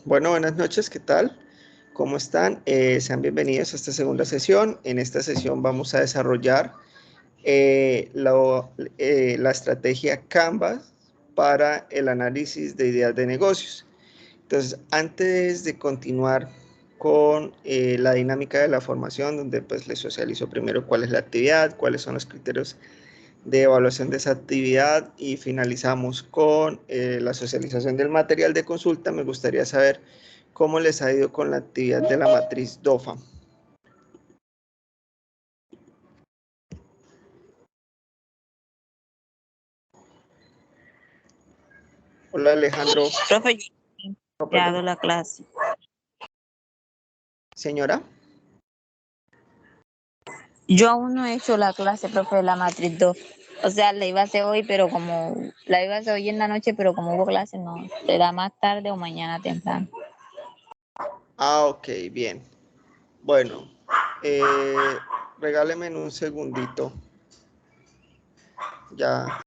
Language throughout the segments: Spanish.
Bueno, buenas noches, ¿qué tal? ¿Cómo están? Sean bienvenidos a esta segunda sesión. En esta sesión vamos a desarrollar la estrategia Canvas para el análisis de ideas de negocios. Entonces, antes de continuar con la dinámica de la formación, donde pues les socializo primero cuál es la actividad, cuáles son los criterios de evaluación de esa actividad y finalizamos con la socialización del material de consulta, me gustaría saber cómo les ha ido con la actividad de la matriz DOFA. Hola Alejandro. Profe, No, ya he perdón. dado la clase. Señora. Yo aún no he hecho la clase, profe, de la matriz 2. O sea, la iba a hacer hoy, pero como la iba a hacer hoy en la noche, pero como hubo clase, no. Será más tarde o mañana temprano. Ah, ok, bien. Bueno, regáleme en un segundito. Ya.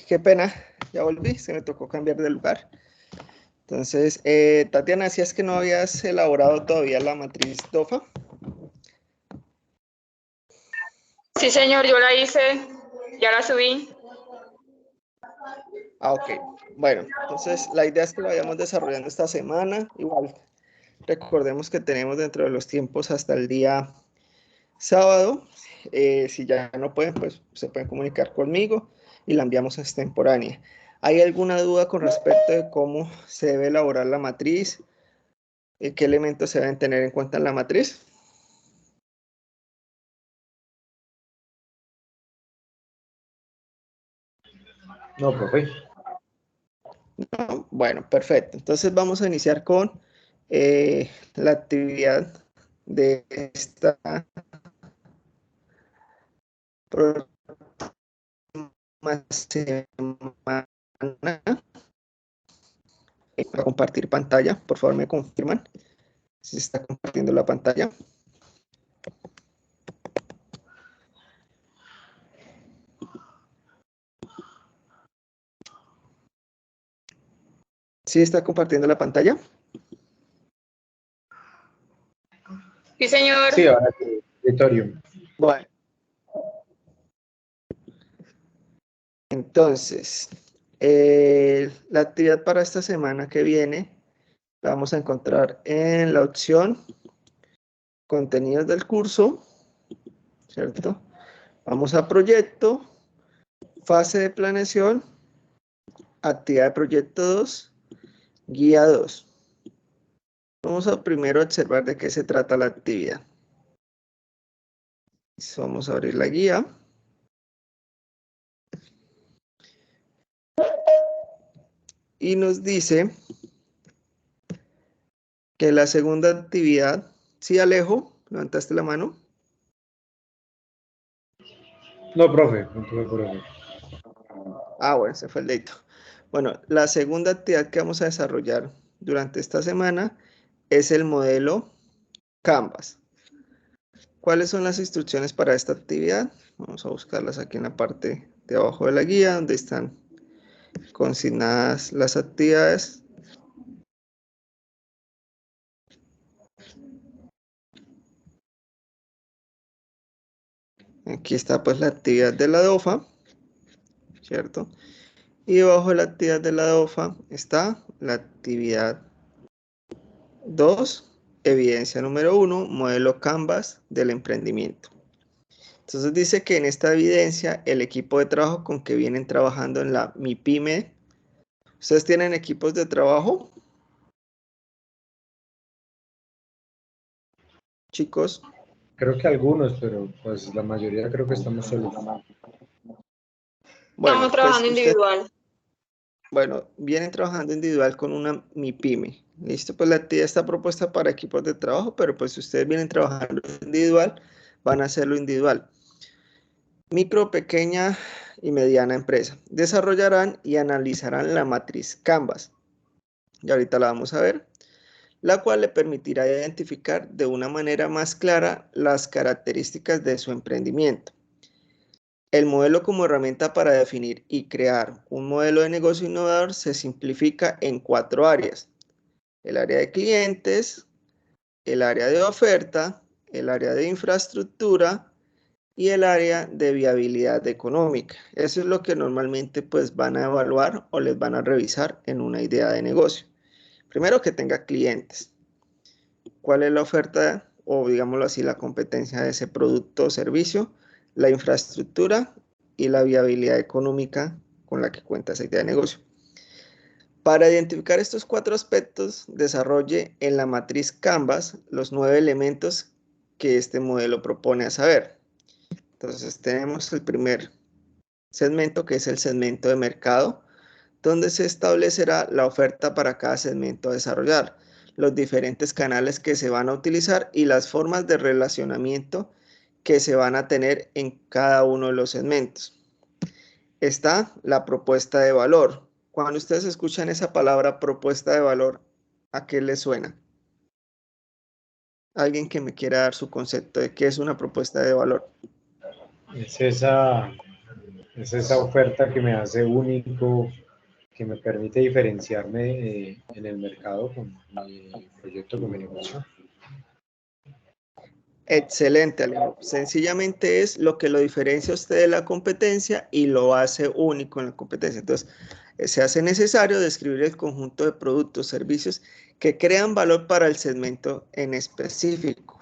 Qué pena, ya volví, se me tocó cambiar de lugar. Entonces, Tatiana, ¿decías que no habías elaborado todavía la matriz DOFA? Sí, señor, yo la hice, ya la subí. Ah, ok. Bueno, entonces la idea es que lo vayamos desarrollando esta semana. Igual, recordemos que tenemos dentro de los tiempos hasta el día sábado. Si ya no pueden, pues se pueden comunicar conmigo y la enviamos extemporánea. ¿Hay alguna duda con respecto de cómo se debe elaborar la matriz? ¿Qué elementos se deben tener en cuenta en la matriz? No, profe. No, bueno, perfecto. Entonces vamos a iniciar con la actividad de esta próxima semana. A compartir pantalla, por favor me confirman si se está compartiendo la pantalla. ¿Sí está compartiendo la pantalla? Sí, señor. Sí, ahora sí, Vittorio. Bueno. Entonces, la actividad para esta semana que viene la vamos a encontrar en la opción contenidos del curso, ¿cierto? Vamos a proyecto, fase de planeación, actividad de proyecto 2, guía 2. Vamos a primero observar de qué se trata la actividad. Vamos a abrir la guía. Y nos dice que la segunda actividad, ¿sí, Alejo? ¿Levantaste la mano? No, profe, no tuve por eso. Ah, bueno, se fue el dedito. Bueno, la segunda actividad que vamos a desarrollar durante esta semana es el modelo Canvas. ¿Cuáles son las instrucciones para esta actividad? Vamos a buscarlas aquí en la parte de abajo de la guía, donde están consignadas las actividades. Aquí está pues la actividad de la DOFA, ¿cierto? Y debajo de la actividad de la DOFA está la actividad 2, evidencia número 1, modelo Canvas del emprendimiento. Entonces dice que en esta evidencia el equipo de trabajo con que vienen trabajando en la MIPYME, ¿ustedes tienen equipos de trabajo? Chicos. Creo que algunos, pero pues la mayoría creo que estamos solos. Bueno, Estamos trabajando pues individual. Bueno, vienen trabajando individual con una MIPYME. Listo, pues la actividad está propuesta para equipos de trabajo, pero pues si ustedes vienen trabajando individual, van a hacerlo individual. Micro, pequeña y mediana empresa. Desarrollarán y analizarán la matriz Canvas. Y ahorita la vamos a ver, la cual le permitirá identificar de una manera más clara las características de su emprendimiento. El modelo como herramienta para definir y crear un modelo de negocio innovador se simplifica en 4 áreas. El área de clientes, el área de oferta, el área de infraestructura y el área de viabilidad económica. Eso es lo que normalmente pues van a evaluar o les van a revisar en una idea de negocio. Primero, que tenga clientes. ¿Cuál es la oferta o digámoslo así la competencia de ese producto o servicio? La infraestructura y la viabilidad económica con la que cuenta esa idea de negocio. Para identificar estos 4 aspectos, desarrolle en la matriz Canvas los 9 elementos que este modelo propone a saber. Entonces tenemos el primer segmento, que es el segmento de mercado, donde se establecerá la oferta para cada segmento a desarrollar, los diferentes canales que se van a utilizar y las formas de relacionamiento que se van a tener en cada uno de los segmentos. Está la propuesta de valor. Cuando ustedes escuchan esa palabra propuesta de valor, ¿a qué les suena? Alguien que me quiera dar su concepto de qué es una propuesta de valor. Es esa Es esa oferta que me hace único, que me permite diferenciarme en el mercado con mi proyecto, con mi negocio. Excelente, Alejo. Sencillamente es lo que lo diferencia a usted de la competencia y lo hace único en la competencia. Entonces, se hace necesario describir el conjunto de productos, servicios que crean valor para el segmento en específico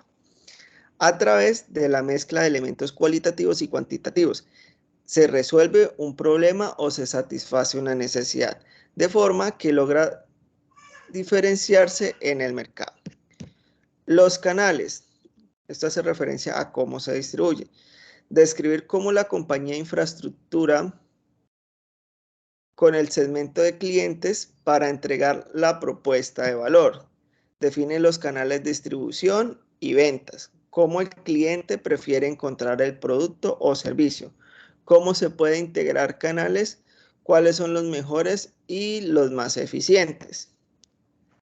a través de la mezcla de elementos cualitativos y cuantitativos. Se resuelve un problema o se satisface una necesidad, de forma que logra diferenciarse en el mercado. Los canales. Esto hace referencia a cómo se distribuye. Describir cómo la compañía de infraestructura con el segmento de clientes para entregar la propuesta de valor. Define los canales de distribución y ventas. Cómo el cliente prefiere encontrar el producto o servicio. Cómo se puede integrar canales. Cuáles son los mejores y los más eficientes.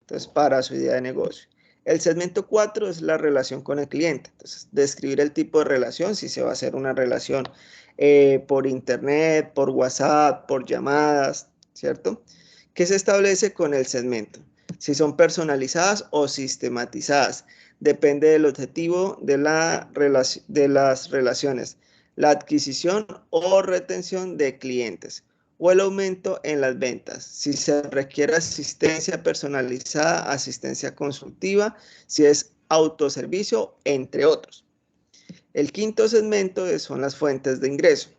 Entonces, para su idea de negocio. El segmento 4 es la relación con el cliente. Entonces, describir el tipo de relación, si se va a hacer una relación por internet, por WhatsApp, por llamadas, ¿cierto? ¿Qué se establece con el segmento? Si son personalizadas o sistematizadas. Depende del objetivo de las relaciones. La adquisición o retención de clientes o el aumento en las ventas, si se requiere asistencia personalizada, asistencia consultiva, si es autoservicio, entre otros. El quinto segmento son las fuentes de ingreso.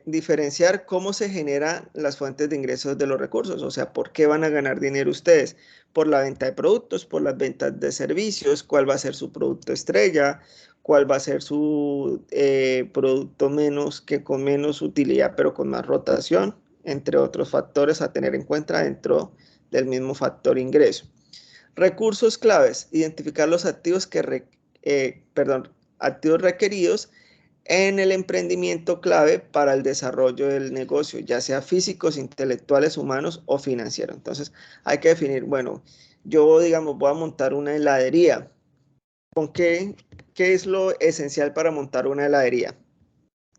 Diferenciar cómo se generan las fuentes de ingresos de los recursos, o sea, por qué van a ganar dinero ustedes, por la venta de productos, por las ventas de servicios, cuál va a ser su producto estrella, cuál va a ser su producto con menos utilidad, pero con más rotación, entre otros factores a tener en cuenta dentro del mismo factor ingreso. Recursos claves, identificar los activos activos requeridos en el emprendimiento clave para el desarrollo del negocio, ya sea físicos, intelectuales, humanos o financieros. Entonces, hay que definir, bueno, yo, digamos, voy a montar una heladería. ¿Con qué es lo esencial para montar una heladería?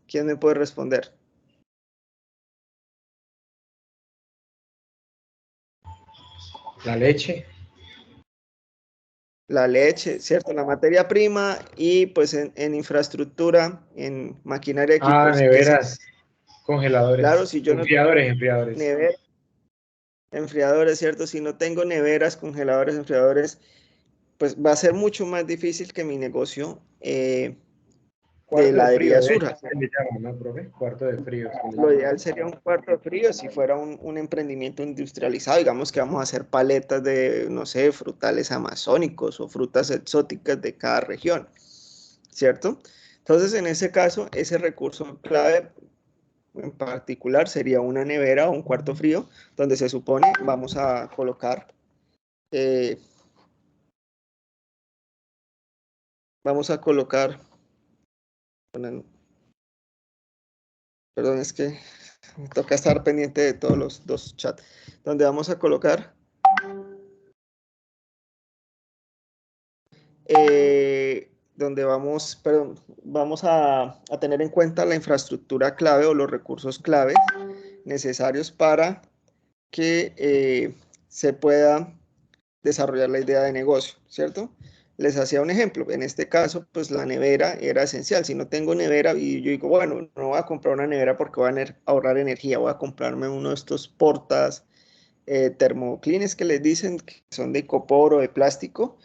¿Quién me puede responder? La leche. La leche, ¿cierto? La materia prima y pues en infraestructura, en maquinaria, equipos. Neveras, congeladores. Claro, si yo enfriadores. Enfriadores, ¿cierto? Si no tengo neveras, congeladores, enfriadores, pues va a ser mucho más difícil que mi negocio de heladería surja. ¿No, profe? Cuarto de frío. Lo ideal sería un cuarto de frío si fuera un emprendimiento industrializado. Digamos que vamos a hacer paletas de, no sé, frutales amazónicos o frutas exóticas de cada región, ¿cierto? Entonces, en ese caso, ese recurso clave en particular sería una nevera o un cuarto frío, donde se supone vamos a colocar perdón, es que me toca estar pendiente de todos los dos chats, donde vamos a colocar vamos a tener en cuenta la infraestructura clave o los recursos clave necesarios para que se pueda desarrollar la idea de negocio, ¿cierto? Les hacía un ejemplo, en este caso, pues la nevera era esencial. Si no tengo nevera y yo digo, bueno, no voy a comprar una nevera porque voy a ahorrar energía, voy a comprarme uno de estos portas termoclines que les dicen que son de icopor o de plástico,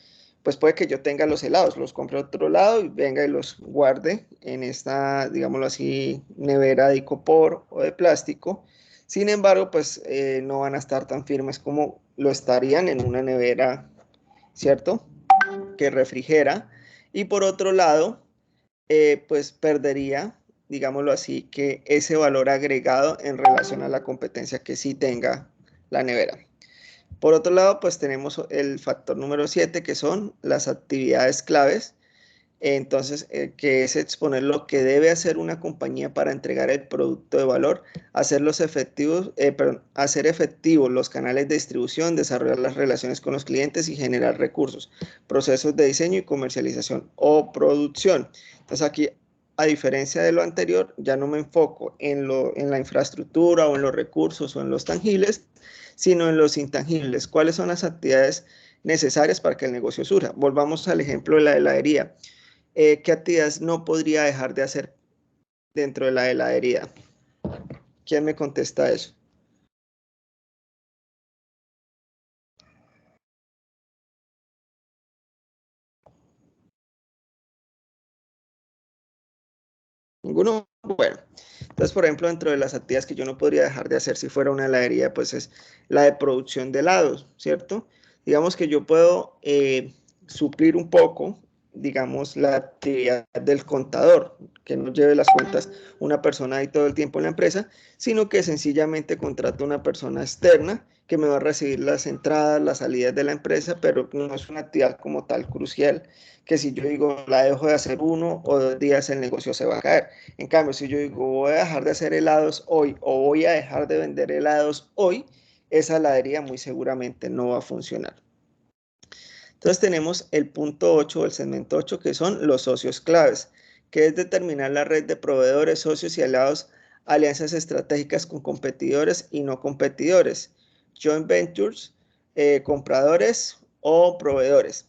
pues puede que yo tenga los helados, los compre a otro lado y venga y los guarde en esta, digámoslo así, nevera de icopor o de plástico. Sin embargo, pues no van a estar tan firmes como lo estarían en una nevera, ¿cierto? Que refrigera. Y por otro lado, pues perdería, digámoslo así, que ese valor agregado en relación a la competencia que sí tenga la nevera. Por otro lado, pues tenemos el factor número 7, que son las actividades claves. Entonces, que es exponer lo que debe hacer una compañía para entregar el producto de valor, hacer efectivos los canales de distribución, desarrollar las relaciones con los clientes y generar recursos, procesos de diseño y comercialización o producción. Entonces, aquí a diferencia de lo anterior, ya no me enfoco en la infraestructura o en los recursos o en los tangibles, sino en los intangibles. ¿Cuáles son las actividades necesarias para que el negocio surja? Volvamos al ejemplo de la heladería. ¿Qué actividades no podría dejar de hacer dentro de la heladería? ¿Quién me contesta eso? ¿Ninguno? Bueno, entonces, por ejemplo, dentro de las actividades que yo no podría dejar de hacer si fuera una heladería, pues es la de producción de helados, ¿cierto? Digamos que yo puedo suplir un poco, digamos, la actividad del contador, que no lleve las cuentas una persona ahí todo el tiempo en la empresa, sino que sencillamente contrato una persona externa que me va a recibir las entradas, las salidas de la empresa, pero no es una actividad como tal crucial, que si yo digo la dejo de hacer 1 o 2 días el negocio se va a caer. En cambio, si yo digo voy a dejar de hacer helados hoy o voy a dejar de vender helados hoy, esa heladería muy seguramente no va a funcionar. Entonces tenemos el punto 8 o el segmento 8, que son los socios claves, que es determinar la red de proveedores, socios y aliados, alianzas estratégicas con competidores y no competidores, joint ventures, compradores o proveedores.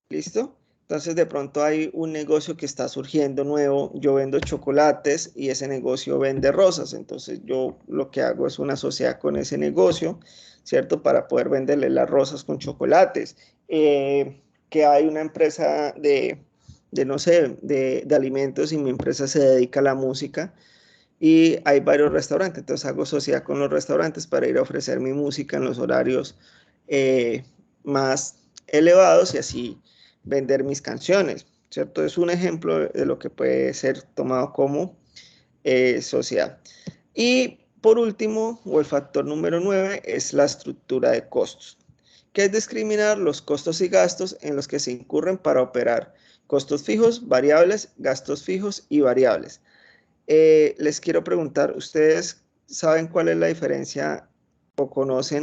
¿Listo? Entonces de pronto hay un negocio que está surgiendo nuevo, yo vendo chocolates y ese negocio vende rosas, entonces yo lo que hago es una sociedad con ese negocio, ¿cierto? Para poder venderle las rosas con chocolates. Que hay una empresa no sé, de alimentos y mi empresa se dedica a la música y hay varios restaurantes, entonces hago sociedad con los restaurantes para ir a ofrecer mi música en los horarios más elevados y así vender mis canciones, ¿cierto? Es un ejemplo de lo que puede ser tomado como sociedad. Y por último, o el factor número 9, es la estructura de costos, que es discriminar los costos y gastos en los que se incurren para operar. Costos fijos, variables, gastos fijos y variables. Les quiero preguntar, ¿ustedes saben cuál es la diferencia o conocen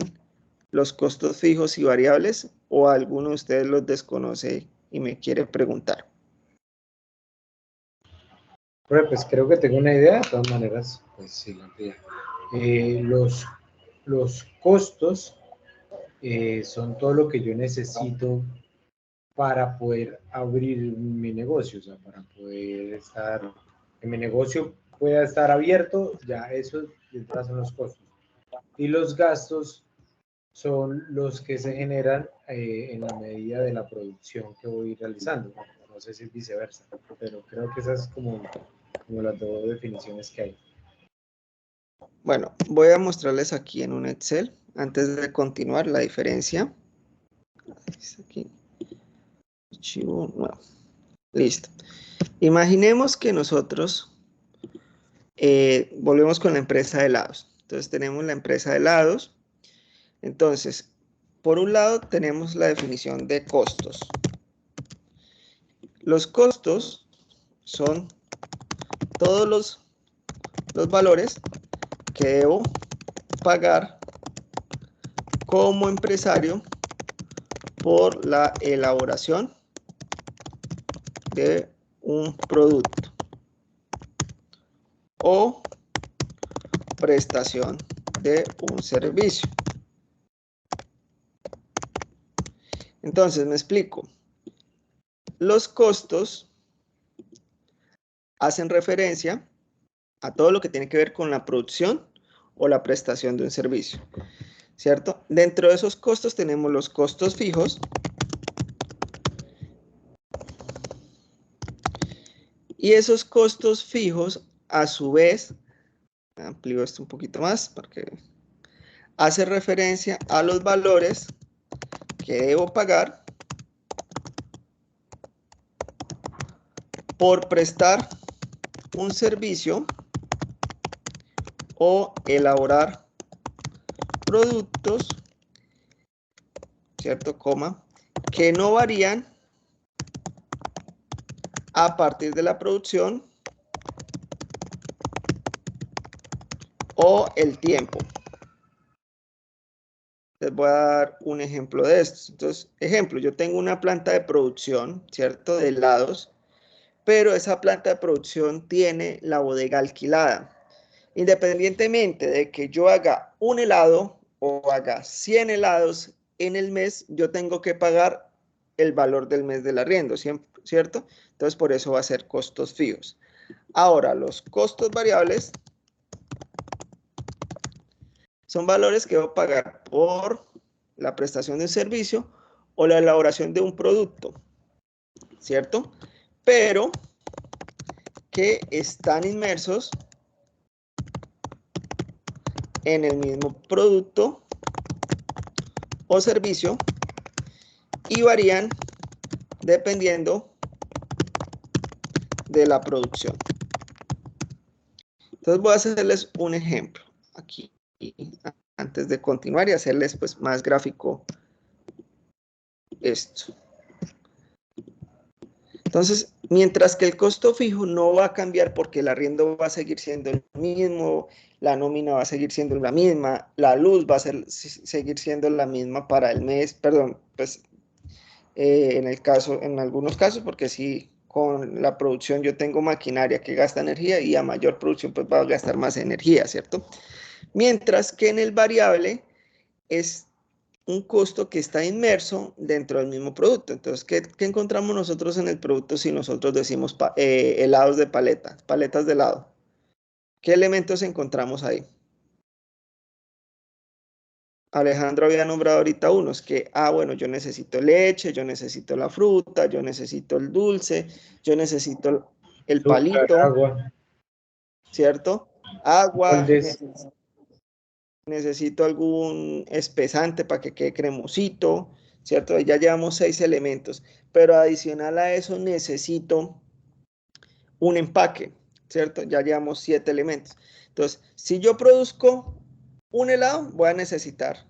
los costos fijos y variables o alguno de ustedes los desconoce y me quiere preguntar? Bueno, pues creo que tengo una idea, de todas maneras, pues sí, la amplía. Los costos son todo lo que yo necesito para poder abrir mi negocio, o sea, para poder estar, que mi negocio pueda estar abierto, ya eso detrás son los costos. Y los gastos son los que se generan en la medida de la producción que voy realizando. No sé si es viceversa, pero creo que esas es como las dos definiciones que hay. Bueno, voy a mostrarles aquí en un Excel, antes de continuar, la diferencia. Aquí. Archivo nuevo. Listo. Imaginemos que nosotros volvemos con la empresa de helados. Entonces tenemos la empresa de helados. Entonces, por un lado tenemos la definición de costos. Los costos son todos los valores que debo pagar como empresario por la elaboración de un producto o prestación de un servicio. Entonces, me explico. Los costos hacen referencia a todo lo que tiene que ver con la producción o la prestación de un servicio, ¿cierto? Dentro de esos costos tenemos los costos fijos y esos costos fijos, a su vez, amplío esto un poquito más porque hace referencia a los valores que debo pagar por prestar un servicio o elaborar productos, ¿cierto? Coma, que no varían a partir de la producción o el tiempo. Les voy a dar un ejemplo de esto. Entonces, ejemplo, yo tengo una planta de producción, ¿cierto? De helados, pero esa planta de producción tiene la bodega alquilada. Independientemente de que yo haga un helado o haga 100 helados en el mes, yo tengo que pagar el valor del mes del arriendo, ¿cierto? Entonces, por eso va a ser costos fijos. Ahora, los costos variables son valores que debo pagar por la prestación de un servicio o la elaboración de un producto, ¿cierto? Pero que están inmersos en el mismo producto o servicio y varían dependiendo de la producción. Entonces voy a hacerles un ejemplo aquí antes de continuar y hacerles pues más gráfico esto. Entonces, mientras que el costo fijo no va a cambiar porque el arriendo va a seguir siendo el mismo, la nómina va a seguir siendo la misma, la luz va a seguir siendo la misma para el mes, perdón, pues en algunos casos, porque si con la producción yo tengo maquinaria que gasta energía y a mayor producción pues va a gastar más energía, ¿cierto? Mientras que en el variable es un costo que está inmerso dentro del mismo producto. Entonces, ¿qué encontramos nosotros en el producto si nosotros decimos helados de paletas de helado? ¿Qué elementos encontramos ahí? Alejandro había nombrado ahorita unos que, bueno, yo necesito leche, yo necesito la fruta, yo necesito el dulce, yo necesito el palito, agua, ¿cierto? Agua, moldes. necesito algún espesante para que quede cremosito, ¿cierto? Ya llevamos 6 elementos, pero adicional a eso necesito un empaque, ¿cierto? Ya llevamos 7 elementos. Entonces, si yo produzco un helado, voy a necesitar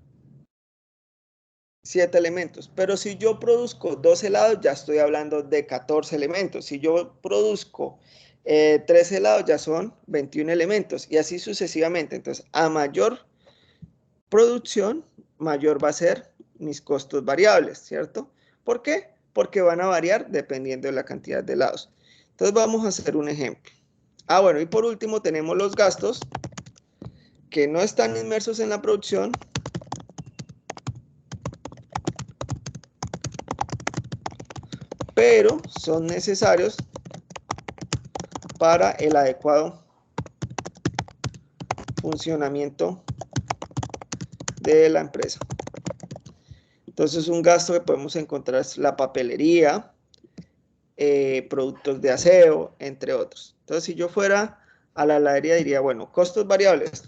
7 elementos, pero si yo produzco 2 helados, ya estoy hablando de 14 elementos. Si yo produzco 3 helados, ya son 21 elementos, y así sucesivamente. Entonces, a mayor producción, mayor va a ser mis costos variables, ¿cierto? ¿Por qué? Porque van a variar dependiendo de la cantidad de helados. Entonces vamos a hacer un ejemplo. Bueno, y por último tenemos los gastos que no están inmersos en la producción, pero son necesarios para el adecuado funcionamiento de la empresa. Entonces, un gasto que podemos encontrar es la papelería, productos de aseo, entre otros. Entonces, si yo fuera a la heladería, diría, bueno, costos variables.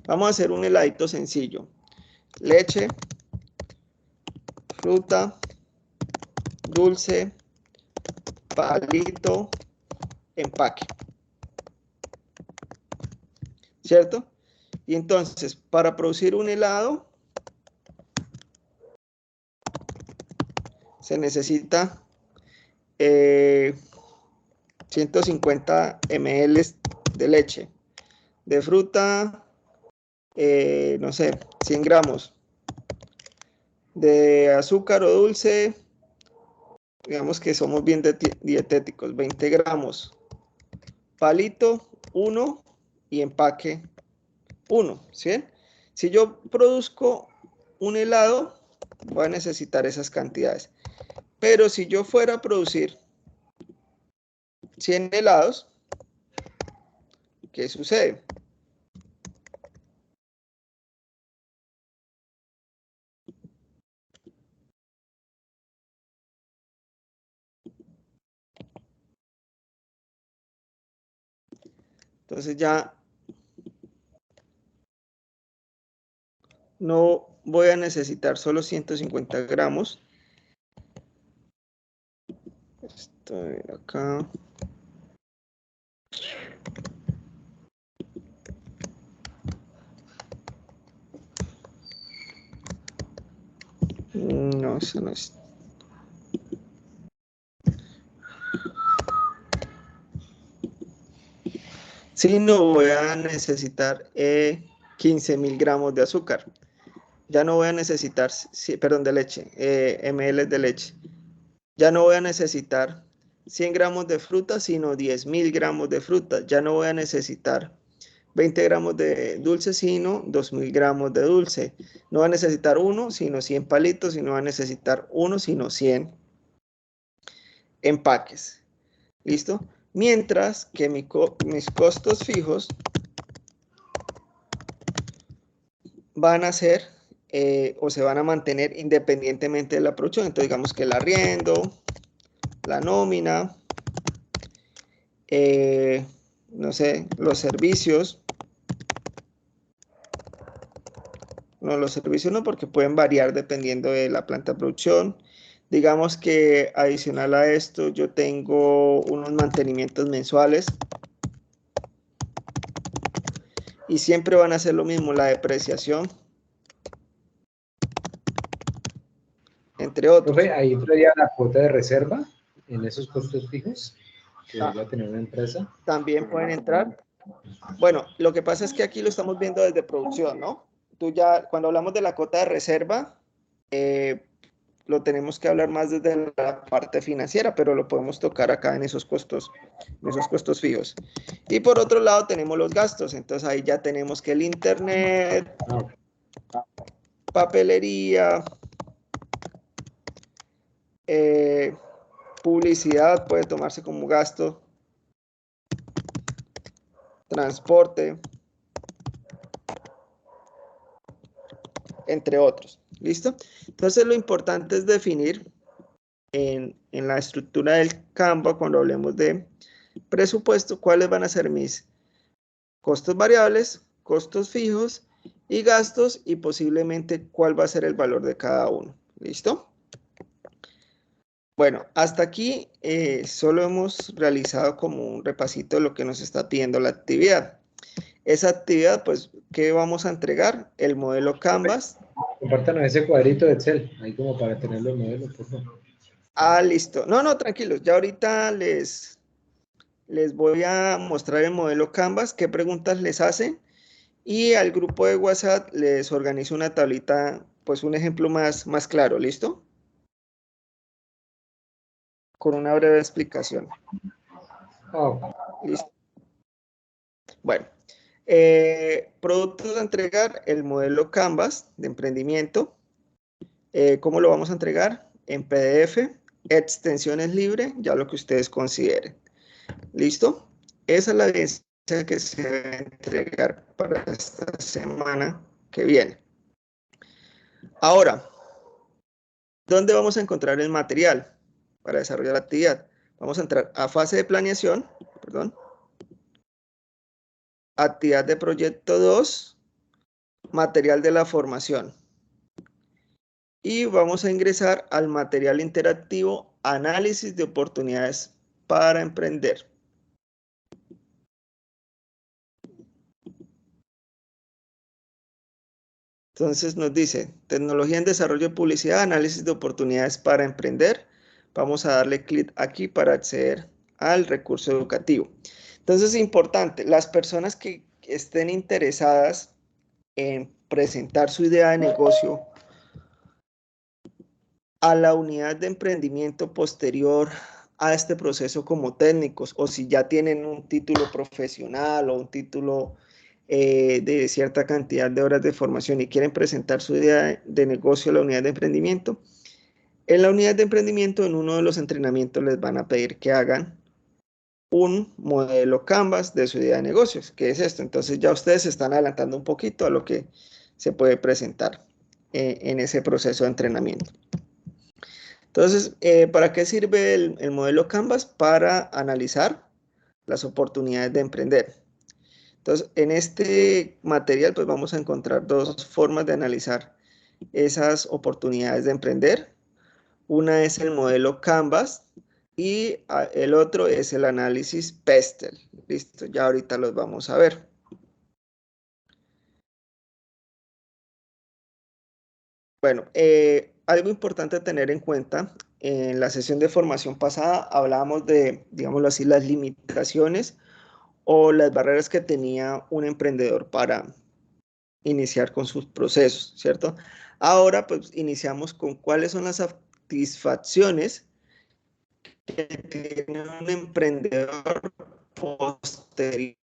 Vamos a hacer un heladito sencillo. Leche, fruta, dulce, palito, empaque. ¿Cierto? Y entonces, para producir un helado, se necesita 150 ml de leche. De fruta, no sé, 100 gramos. De azúcar o dulce, digamos que somos bien dietéticos, 20 gramos. Palito, 1 y empaque, 1. ¿Sí? Si yo produzco un helado, voy a necesitar esas cantidades. Pero si yo fuera a producir 100 helados, ¿qué sucede? Entonces ya no voy a necesitar solo 150 gramos. Estoy acá. No, eso no es. Sí, no voy a necesitar 15.000 gramos de azúcar. ya no voy a necesitar, perdón, de leche, ml de leche. Ya no voy a necesitar 100 gramos de fruta, sino 10.000 gramos de fruta. Ya no voy a necesitar 20 gramos de dulce, sino 2.000 gramos de dulce. No va a necesitar 1, sino 100 palitos, y no va a necesitar 1, sino 100 empaques. ¿Listo? Mientras que mis costos fijos van a ser o se van a mantener independientemente de la producción. Entonces digamos que el arriendo, la nómina, no sé, los servicios. No, los servicios no, porque pueden variar dependiendo de la planta de producción. Digamos que adicional a esto yo tengo unos mantenimientos mensuales y siempre van a ser lo mismo, la depreciación, entre otros. Profe, ahí entraría la cuota de reserva en esos costos fijos que va a tener una empresa. También pueden entrar. Bueno, lo que pasa es que aquí lo estamos viendo desde producción, ¿no? Tú ya, cuando hablamos de la cuota de reserva, lo tenemos que hablar más desde la parte financiera, pero lo podemos tocar acá en esos costos fijos. Y por otro lado tenemos los gastos, entonces ahí ya tenemos que el internet, papelería, publicidad puede tomarse como gasto, transporte, entre otros. ¿Listo? Entonces lo importante es definir en la estructura del Canva, cuando hablemos de presupuesto, cuáles van a ser mis costos variables, costos fijos y gastos, y posiblemente cuál va a ser el valor de cada uno. ¿Listo? Bueno, hasta aquí solo hemos realizado como un repasito de lo que nos está pidiendo la actividad. Esa actividad, pues, ¿qué vamos a entregar? El modelo Canvas. Compártanos ese cuadrito de Excel, ahí como para tenerlo en modelo, por favor. Ah, listo. No, tranquilos. Ya ahorita les voy a mostrar el modelo Canvas, qué preguntas les hacen, y al grupo de WhatsApp les organizo una tablita, pues un ejemplo más claro. ¿Listo? Con una breve explicación. Listo. Bueno, productos a entregar, el modelo Canvas de emprendimiento. ¿Cómo lo vamos a entregar? En PDF, extensiones libre, ya lo que ustedes consideren. ¿Listo? Esa es la evidencia que se debe entregar para esta semana que viene. Ahora, ¿dónde vamos a encontrar el material para desarrollar la actividad? Vamos a entrar a fase de planeación, perdón. Actividad de proyecto 2, material de la formación. Y vamos a ingresar al material interactivo, análisis de oportunidades para emprender. Entonces nos dice, tecnología en desarrollo de publicidad, análisis de oportunidades para emprender. Vamos a darle clic aquí para acceder al recurso educativo. Entonces es importante, las personas que estén interesadas en presentar su idea de negocio a la unidad de emprendimiento posterior a este proceso como técnicos, o si ya tienen un título profesional o un título de cierta cantidad de horas de formación y quieren presentar su idea de negocio a la unidad de emprendimiento, en la unidad de emprendimiento, en uno de los entrenamientos les van a pedir que hagan un modelo Canvas de su idea de negocios, que es esto. Entonces ya ustedes se están adelantando un poquito a lo que se puede presentar en ese proceso de entrenamiento. Entonces, ¿para qué sirve el modelo Canvas? Para analizar las oportunidades de emprender. Entonces, en este material, pues vamos a encontrar dos formas de analizar esas oportunidades de emprender. Una es el modelo Canvas y el otro es el análisis Pestel. Listo, ya ahorita los vamos a ver. Bueno, algo importante a tener en cuenta, en la sesión de formación pasada hablábamos de, digámoslo así, las limitaciones o las barreras que tenía un emprendedor para iniciar con sus procesos, ¿cierto? Ahora, pues, iniciamos con cuáles son las satisfacciones que tiene un emprendedor posterior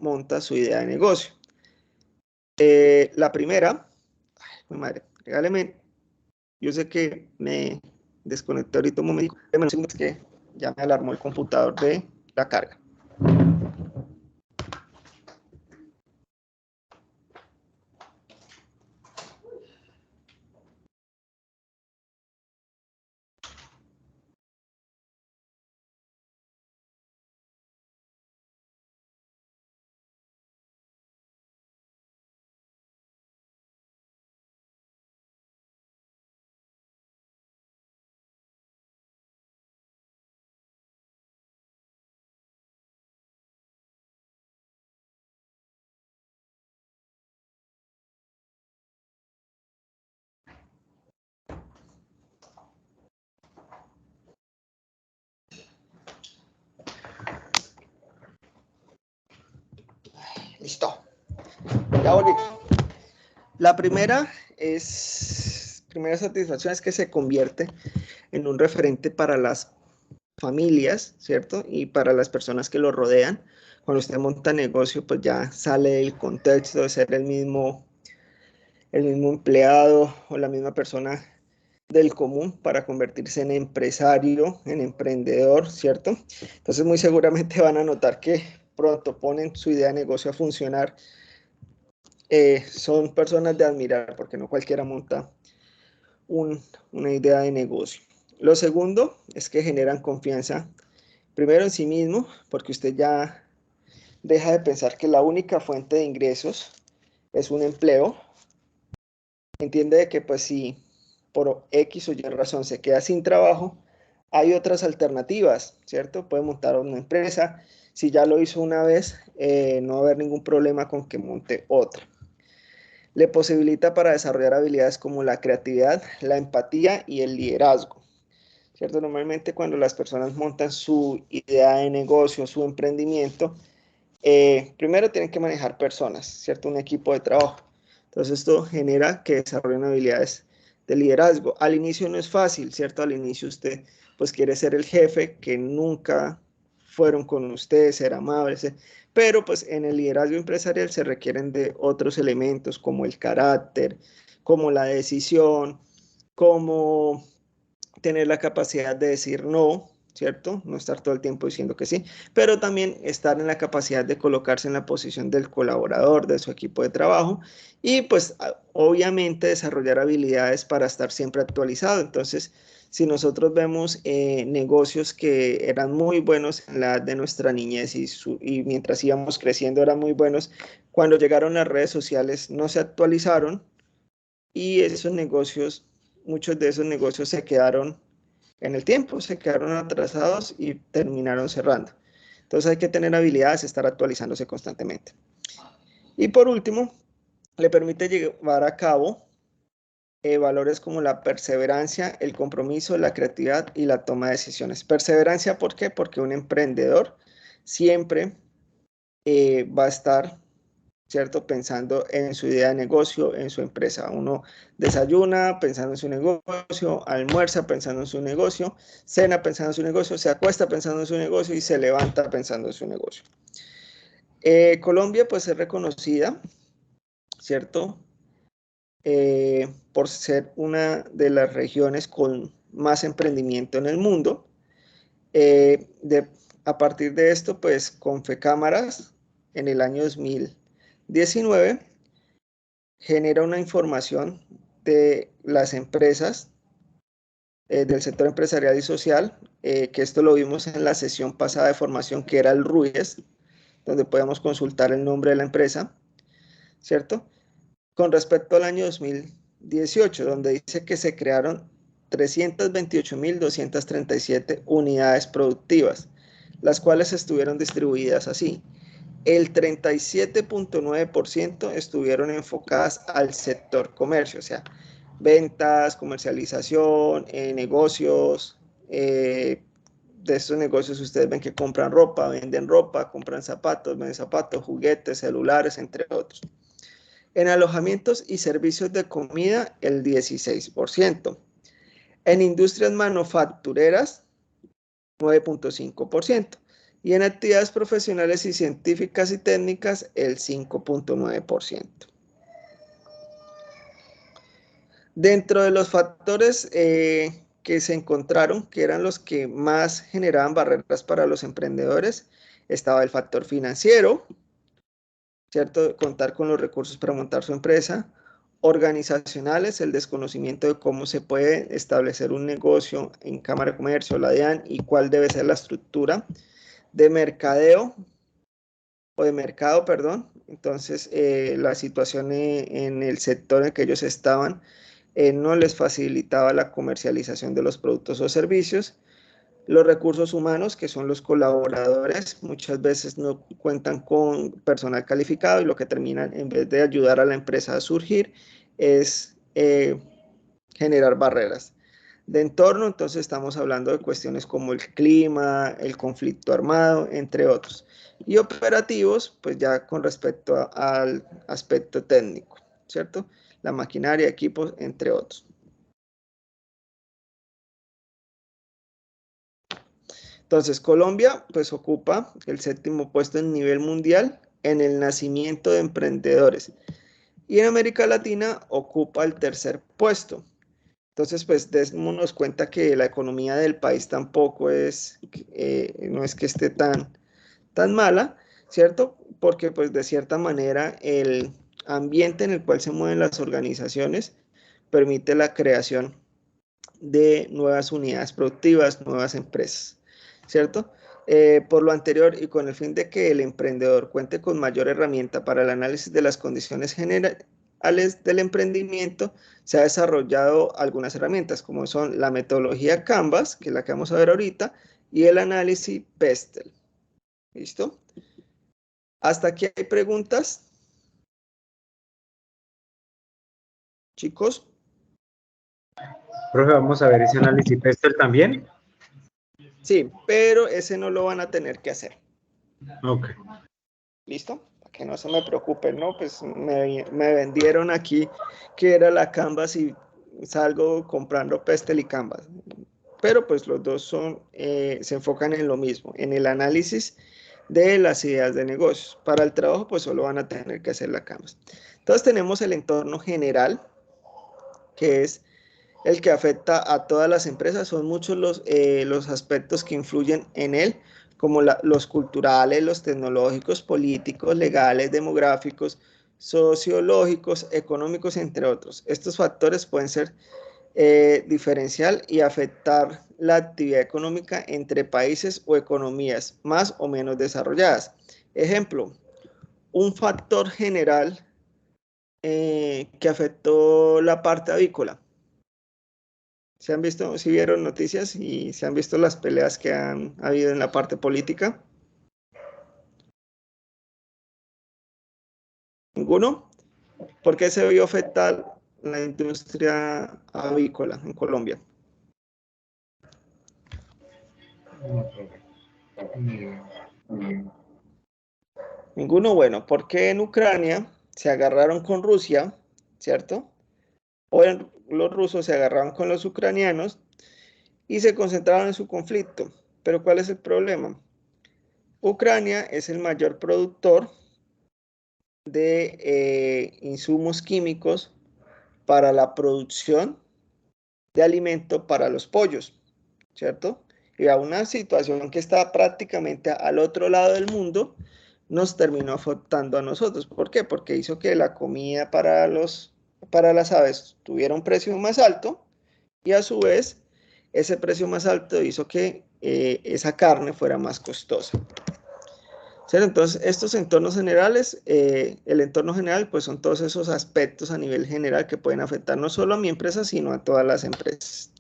monta su idea de negocio. La primera, ay, mi madre, regáleme, yo sé que me desconecté ahorita un momento, es que ya me alarmó el computador de la carga. Listo. Ya volví. La primera satisfacción es que se convierte en un referente para las familias, ¿cierto? Y para las personas que lo rodean. Cuando usted monta negocio, pues ya sale del contexto de ser el mismo empleado o la misma persona del común para convertirse en empresario, en emprendedor, ¿cierto? Entonces muy seguramente van a notar que pronto ponen su idea de negocio a funcionar. Son personas de admirar porque no cualquiera monta una idea de negocio. Lo segundo es que generan confianza primero en sí mismo, porque usted ya deja de pensar que la única fuente de ingresos es un empleo. Entiende que pues si por X o Y razón se queda sin trabajo, hay otras alternativas, ¿cierto? Puede montar una empresa. Si ya lo hizo una vez, no va a haber ningún problema con que monte otra. Le posibilita para desarrollar habilidades como la creatividad, la empatía y el liderazgo, ¿cierto? Normalmente cuando las personas montan su idea de negocio, su emprendimiento, primero tienen que manejar personas, ¿cierto? Un equipo de trabajo. Entonces esto genera que desarrollen habilidades de liderazgo. Al inicio no es fácil, ¿cierto? Al inicio usted pues quiere ser el jefe, que nunca fueron con usted, ser amables, pero pues en el liderazgo empresarial se requieren de otros elementos como el carácter, como la decisión, como tener la capacidad de decir no, ¿cierto? No estar todo el tiempo diciendo que sí, pero también estar en la capacidad de colocarse en la posición del colaborador, de su equipo de trabajo y pues obviamente desarrollar habilidades para estar siempre actualizado. Entonces, si nosotros vemos negocios que eran muy buenos en la edad de nuestra niñez y mientras íbamos creciendo eran muy buenos, cuando llegaron las redes sociales no se actualizaron y muchos de esos negocios se quedaron en el tiempo, se quedaron atrasados y terminaron cerrando. Entonces hay que tener habilidades, estar actualizándose constantemente. Y por último, le permite llevar a cabo valores como la perseverancia, el compromiso, la creatividad y la toma de decisiones. Perseverancia, ¿por qué? Porque un emprendedor siempre va a estar, ¿cierto? Pensando en su idea de negocio, en su empresa. Uno desayuna pensando en su negocio, almuerza pensando en su negocio, cena pensando en su negocio, se acuesta pensando en su negocio y se levanta pensando en su negocio. Colombia pues es reconocida, ¿cierto? Por ser una de las regiones con más emprendimiento en el mundo. A partir de esto, pues Confecámaras en el año 2019 genera una información de las empresas del sector empresarial y social, que esto lo vimos en la sesión pasada de formación, que era el RUIES, donde podemos consultar el nombre de la empresa, ¿cierto? Con respecto al año 2018, donde dice que se crearon 328.237 unidades productivas, las cuales estuvieron distribuidas así. El 37.9% estuvieron enfocadas al sector comercio, o sea, ventas, comercialización, negocios. De estos negocios ustedes ven que compran ropa, compran zapatos, venden zapatos, juguetes, celulares, entre otros. En alojamientos y servicios de comida, el 16%. En industrias manufactureras, 9.5%. Y en actividades profesionales y científicas y técnicas, el 5.9%. Dentro de los factores que se encontraron, que eran los que más generaban barreras para los emprendedores, estaba el factor financiero, ¿cierto? Contar con los recursos para montar su empresa. Organizacionales, el desconocimiento de cómo se puede establecer un negocio en Cámara de Comercio, la DIAN, y cuál debe ser la estructura. De mercadeo, o de mercado, perdón. Entonces, la situación en el sector en el que ellos estaban no les facilitaba la comercialización de los productos o servicios. Los recursos humanos, que son los colaboradores, muchas veces no cuentan con personal calificado y lo que terminan, en vez de ayudar a la empresa a surgir, es generar barreras. De entorno, entonces estamos hablando de cuestiones como el clima, el conflicto armado, entre otros. Y operativos, pues ya con respecto al aspecto técnico, ¿cierto? La maquinaria, equipos, entre otros. Entonces, Colombia, pues ocupa el 7º puesto en nivel mundial en el nacimiento de emprendedores. Y en América Latina ocupa el 3er puesto. Entonces, pues démonos cuenta que la economía del país tampoco es, no es que esté tan mala, ¿cierto? Porque pues de cierta manera el ambiente en el cual se mueven las organizaciones permite la creación de nuevas unidades productivas, nuevas empresas, ¿cierto? Por lo anterior y con el fin de que el emprendedor cuente con mayor herramienta para el análisis de las condiciones generales del emprendimiento, se ha desarrollado algunas herramientas como son la metodología Canvas, que es la que vamos a ver ahorita, y el análisis Pestel. ¿Listo? ¿Hasta aquí hay preguntas? Chicos. Profe, vamos a ver ese análisis Pestel también. Sí, pero ese no lo van a tener que hacer. Ok. ¿Listo? Para que no se me preocupen, ¿no? Pues me vendieron aquí que era la Canvas y salgo comprando Pestel y Canvas. Pero pues los dos se enfocan en lo mismo, en el análisis de las ideas de negocios. Para el trabajo pues solo van a tener que hacer la Canvas. Entonces tenemos el entorno general, que es el que afecta a todas las empresas. Son muchos los aspectos que influyen en él, como los culturales, los tecnológicos, políticos, legales, demográficos, sociológicos, económicos, entre otros. Estos factores pueden ser diferencial y afectar la actividad económica entre países o economías más o menos desarrolladas. Ejemplo, un factor general que afectó la parte avícola. ¿Se han visto, si vieron noticias y se han visto las peleas que han habido en la parte política? ¿Ninguno? ¿Por qué se vio afectar la industria avícola en Colombia? Ninguno. Bueno, porque en Ucrania se agarraron con Rusia, ¿cierto? O los rusos se agarraron con los ucranianos y se concentraron en su conflicto. Pero ¿cuál es el problema? Ucrania es el mayor productor de insumos químicos para la producción de alimento para los pollos, ¿cierto? Y a una situación que está prácticamente al otro lado del mundo, nos terminó afectando a nosotros. ¿Por qué? Porque hizo que la comida para las aves tuviera un precio más alto y a su vez ese precio más alto hizo que esa carne fuera más costosa. ¿Cierto? Entonces, estos entornos generales, el entorno general, pues son todos esos aspectos a nivel general que pueden afectar no solo a mi empresa, sino a todas las empresas.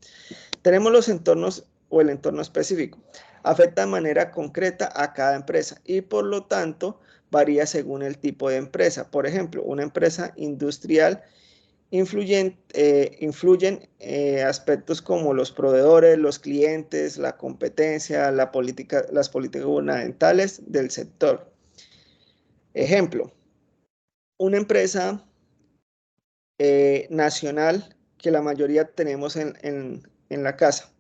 Tenemos los entornos o el entorno específico. Afecta de manera concreta a cada empresa y por lo tanto varía según el tipo de empresa. Por ejemplo, una empresa industrial influyen aspectos como los proveedores, los clientes, la competencia, las políticas gubernamentales del sector. Ejemplo, una empresa nacional que la mayoría tenemos en la casa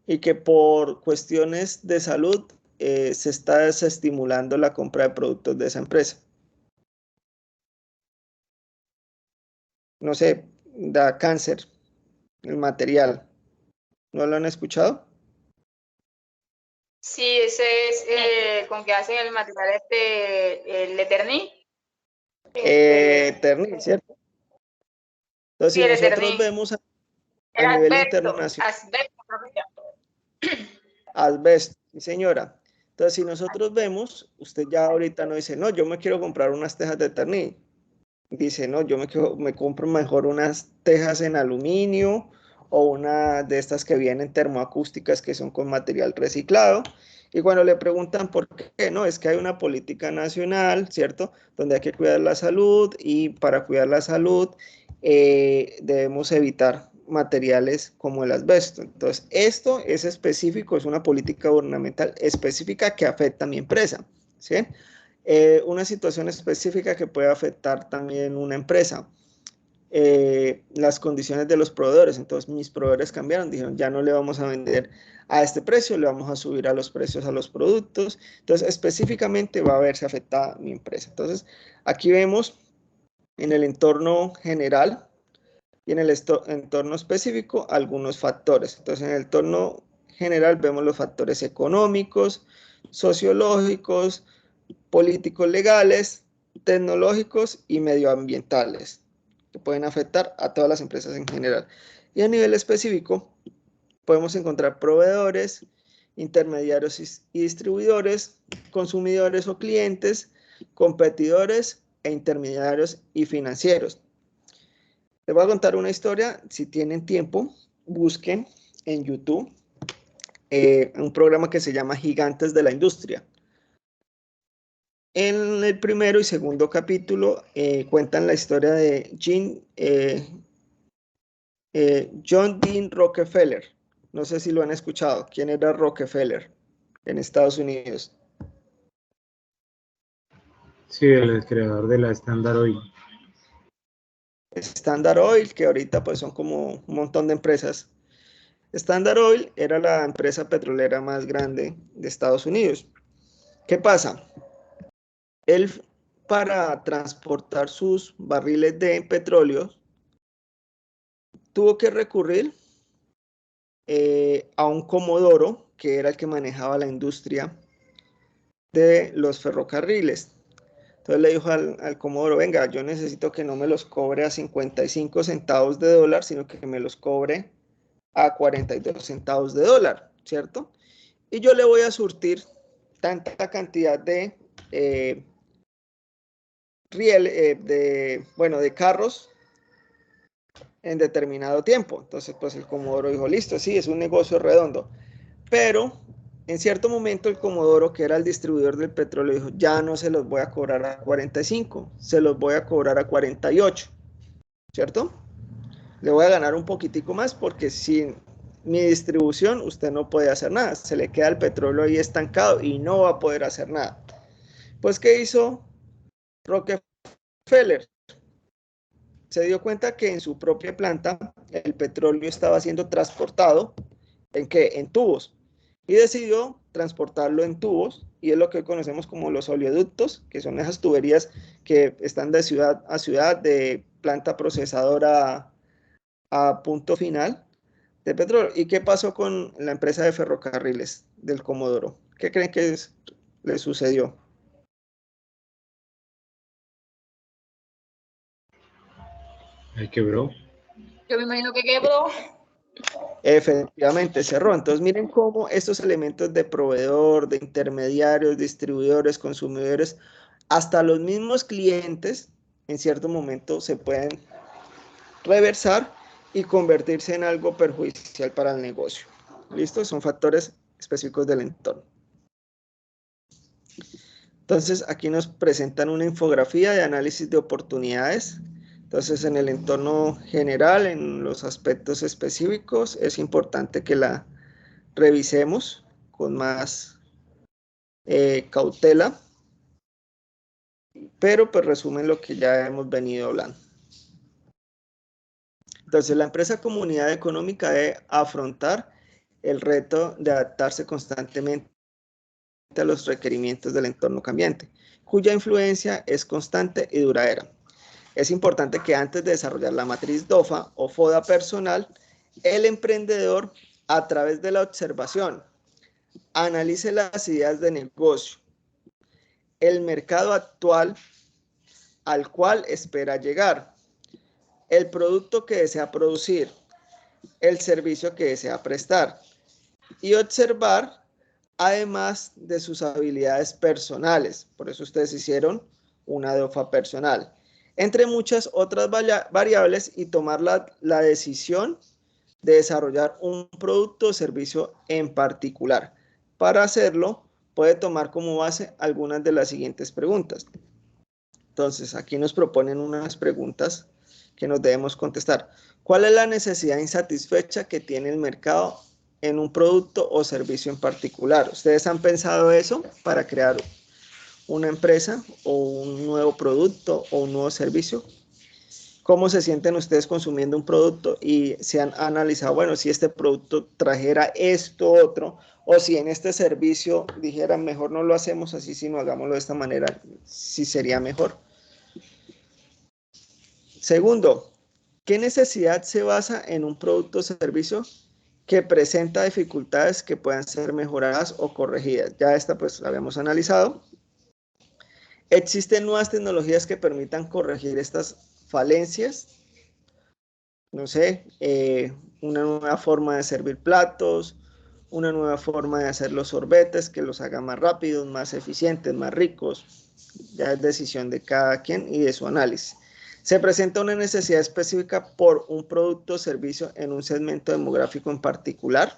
y que por cuestiones de salud se está desestimulando la compra de productos de esa empresa. No sé, da cáncer, el material. ¿No lo han escuchado? Sí, ese es con que hacen el material el Eternit. Eternit, ¿cierto? Entonces, Sí, si el nosotros Eternit. vemos a El nivel asbesto. internacional, Asbesto, creo que se llama. asbesto, sí señora. Entonces, si nosotros vemos, usted ya ahorita no dice, no, yo me quiero comprar unas tejas de Eternit. Dice, no, yo me compro mejor unas tejas en aluminio o una de estas que vienen termoacústicas que son con material reciclado. Y cuando le preguntan por qué, no, es que hay una política nacional, ¿cierto? Donde hay que cuidar la salud y para cuidar la salud debemos evitar materiales como el asbesto. Entonces, esto es específico, es una política gubernamental específica que afecta a mi empresa, ¿sí? Una situación específica que puede afectar también una empresa. Las condiciones de los proveedores. Entonces mis proveedores cambiaron, dijeron ya no le vamos a vender a este precio, le vamos a subir a los precios a los productos. Entonces específicamente va a verse afectada mi empresa. Entonces aquí vemos en el entorno general y en el entorno específico algunos factores. Entonces en el entorno general vemos los factores económicos, sociológicos, políticos legales, tecnológicos y medioambientales, que pueden afectar a todas las empresas en general. Y a nivel específico, podemos encontrar proveedores, intermediarios y distribuidores, consumidores o clientes, competidores e intermediarios y financieros. Les voy a contar una historia, si tienen tiempo, busquen en YouTube un programa que se llama Gigantes de la Industria. En el primero y segundo capítulo cuentan la historia de John D. Rockefeller. No sé si lo han escuchado. ¿Quién era Rockefeller en Estados Unidos? Sí, el creador de la Standard Oil. Standard Oil, que ahorita pues son como un montón de empresas. Standard Oil era la empresa petrolera más grande de Estados Unidos. ¿Qué pasa? Él, para transportar sus barriles de petróleo, tuvo que recurrir a un comodoro, que era el que manejaba la industria de los ferrocarriles. Entonces le dijo al comodoro, venga, yo necesito que no me los cobre a 55 centavos de dólar, sino que me los cobre a 42 centavos de dólar, ¿cierto? Y yo le voy a surtir tanta cantidad de de carros en determinado tiempo. Entonces, pues el comodoro dijo, listo, sí, es un negocio redondo. Pero en cierto momento el comodoro, que era el distribuidor del petróleo, dijo, ya no se los voy a cobrar a 45, se los voy a cobrar a 48, ¿cierto? Le voy a ganar un poquitico más porque sin mi distribución usted no puede hacer nada, se le queda el petróleo ahí estancado y no va a poder hacer nada. Pues, ¿qué hizo Rockefeller? Se dio cuenta que en su propia planta el petróleo estaba siendo transportado ¿en qué? En tubos. Y decidió transportarlo en tubos, y es lo que conocemos como los oleoductos, que son esas tuberías que están de ciudad a ciudad, de planta procesadora a punto final de petróleo. ¿Y qué pasó con la empresa de ferrocarriles del Comodoro? ¿Qué creen que le sucedió? Ahí quebró. Yo me imagino que quebró. Efectivamente, cerró. Entonces, miren cómo estos elementos de proveedor, de intermediarios, distribuidores, consumidores, hasta los mismos clientes, en cierto momento se pueden reversar y convertirse en algo perjudicial para el negocio. ¿Listo? Son factores específicos del entorno. Entonces, aquí nos presentan una infografía de análisis de oportunidades. Entonces, en el entorno general, en los aspectos específicos, es importante que la revisemos con más cautela, pero pues resumen lo que ya hemos venido hablando. Entonces, la empresa comunidad económica debe afrontar el reto de adaptarse constantemente a los requerimientos del entorno cambiante, cuya influencia es constante y duradera. Es importante que antes de desarrollar la matriz DOFA o FODA personal, el emprendedor, a través de la observación, analice las ideas de negocio, el mercado actual al cual espera llegar, el producto que desea producir, el servicio que desea prestar y observar además de sus habilidades personales. Por eso ustedes hicieron una DOFA personal, entre muchas otras variables, y tomar la decisión de desarrollar un producto o servicio en particular. Para hacerlo, puede tomar como base algunas de las siguientes preguntas. Entonces, aquí nos proponen unas preguntas que nos debemos contestar. ¿Cuál es la necesidad insatisfecha que tiene el mercado en un producto o servicio en particular? ¿Ustedes han pensado eso para crear una empresa o un nuevo producto o un nuevo servicio? ¿Cómo se sienten ustedes consumiendo un producto y se han analizado, bueno, si este producto trajera esto, otro, o si en este servicio dijeran, mejor no lo hacemos así, sino hagámoslo de esta manera, si sería mejor? Segundo, ¿qué necesidad se basa en un producto o servicio que presenta dificultades que puedan ser mejoradas o corregidas? Ya esta pues la habíamos analizado. ¿Existen nuevas tecnologías que permitan corregir estas falencias? No sé, una nueva forma de servir platos, una nueva forma de hacer los sorbetes que los haga más rápidos, más eficientes, más ricos. Ya es decisión de cada quien y de su análisis. Se presenta una necesidad específica por un producto o servicio en un segmento demográfico en particular.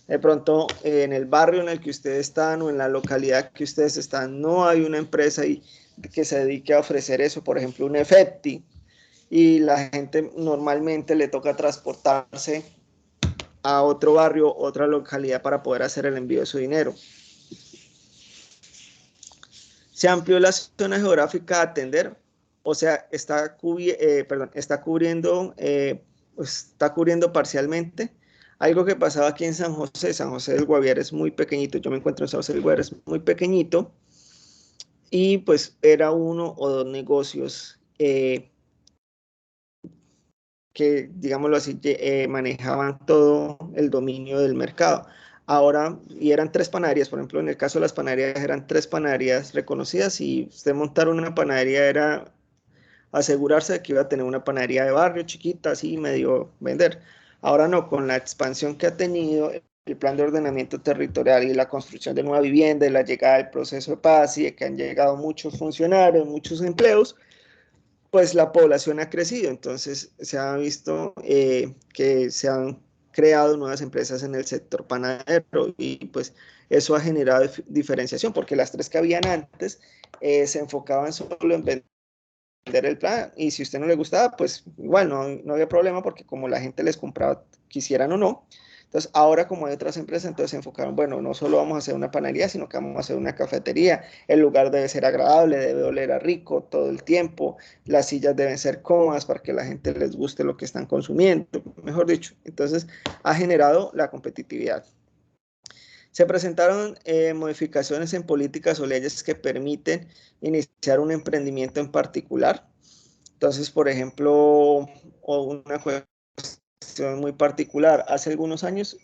De pronto, en el barrio en el que ustedes están o en la localidad que ustedes están, no hay una empresa que se dedique a ofrecer eso, por ejemplo, un EFEPTI, y la gente normalmente le toca transportarse a otro barrio, otra localidad para poder hacer el envío de su dinero. Se amplió la zona geográfica a atender, o sea, está cubriendo parcialmente algo que pasaba aquí en San José del Guaviare es muy pequeñito, yo me encuentro en San José del Guaviare, es muy pequeñito, y pues era uno o dos negocios que, digámoslo así, manejaban todo el dominio del mercado. Ahora, y eran 3 panaderías, por ejemplo, en el caso de las panaderías, eran 3 panaderías reconocidas, y usted montar una panadería era asegurarse de que iba a tener una panadería de barrio chiquita, así medio vender. Ahora no, con la expansión que ha tenido el plan de ordenamiento territorial y la construcción de nueva vivienda y la llegada del proceso de paz y de que han llegado muchos funcionarios, muchos empleos, pues la población ha crecido, entonces se ha visto que se han creado nuevas empresas en el sector panadero, y pues eso ha generado diferenciación, porque las 3 que habían antes se enfocaban solo en vender el plan, y si a usted no le gustaba, pues igual no había problema, porque como la gente les compraba, quisieran o no. Entonces, ahora como hay otras empresas, entonces se enfocaron, bueno, no solo vamos a hacer una panadería, sino que vamos a hacer una cafetería. El lugar debe ser agradable, debe oler a rico todo el tiempo, las sillas deben ser cómodas para que la gente les guste lo que están consumiendo, mejor dicho. Entonces, ha generado la competitividad. Se presentaron modificaciones en políticas o leyes que permiten iniciar un emprendimiento en particular. Entonces, por ejemplo, una cuestión muy particular, hace algunos años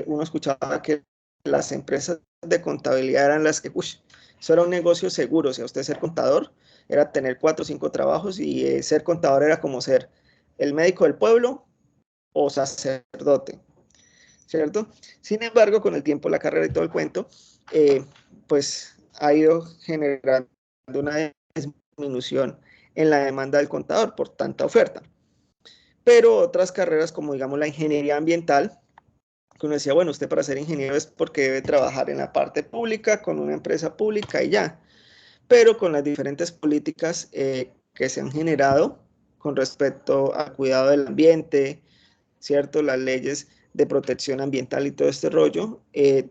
uno escuchaba que las empresas de contabilidad eran las que, eso era un negocio seguro. O sea, usted ser contador era tener 4 o 5 trabajos, y ser contador era como ser el médico del pueblo o sacerdote, ¿cierto? Sin embargo, con el tiempo, la carrera y todo el cuento, pues ha ido generando una disminución en la demanda del contador por tanta oferta. Pero otras carreras, como digamos la ingeniería ambiental, que uno decía, bueno, usted para ser ingeniero es porque debe trabajar en la parte pública, con una empresa pública y ya. Pero con las diferentes políticas que se han generado con respecto al cuidado del ambiente, ¿cierto? Las leyes de protección ambiental y todo este rollo,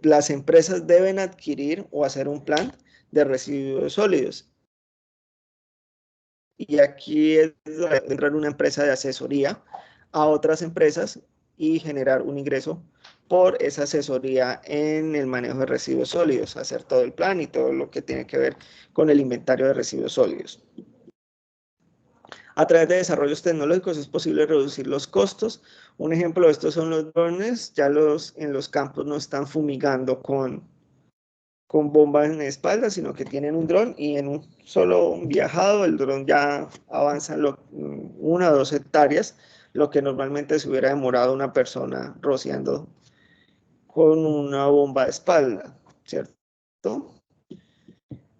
las empresas deben adquirir o hacer un plan de residuos sólidos. Y aquí es donde entra una empresa de asesoría a otras empresas y generar un ingreso por esa asesoría en el manejo de residuos sólidos, hacer todo el plan y todo lo que tiene que ver con el inventario de residuos sólidos. A través de desarrollos tecnológicos es posible reducir los costos. Un ejemplo de esto son los drones. Ya en los campos no están fumigando con bombas en la espalda, sino que tienen un dron y en un solo viajado el dron ya avanza 1 o 2 hectáreas, lo que normalmente se hubiera demorado una persona rociando con una bomba de espalda, ¿cierto?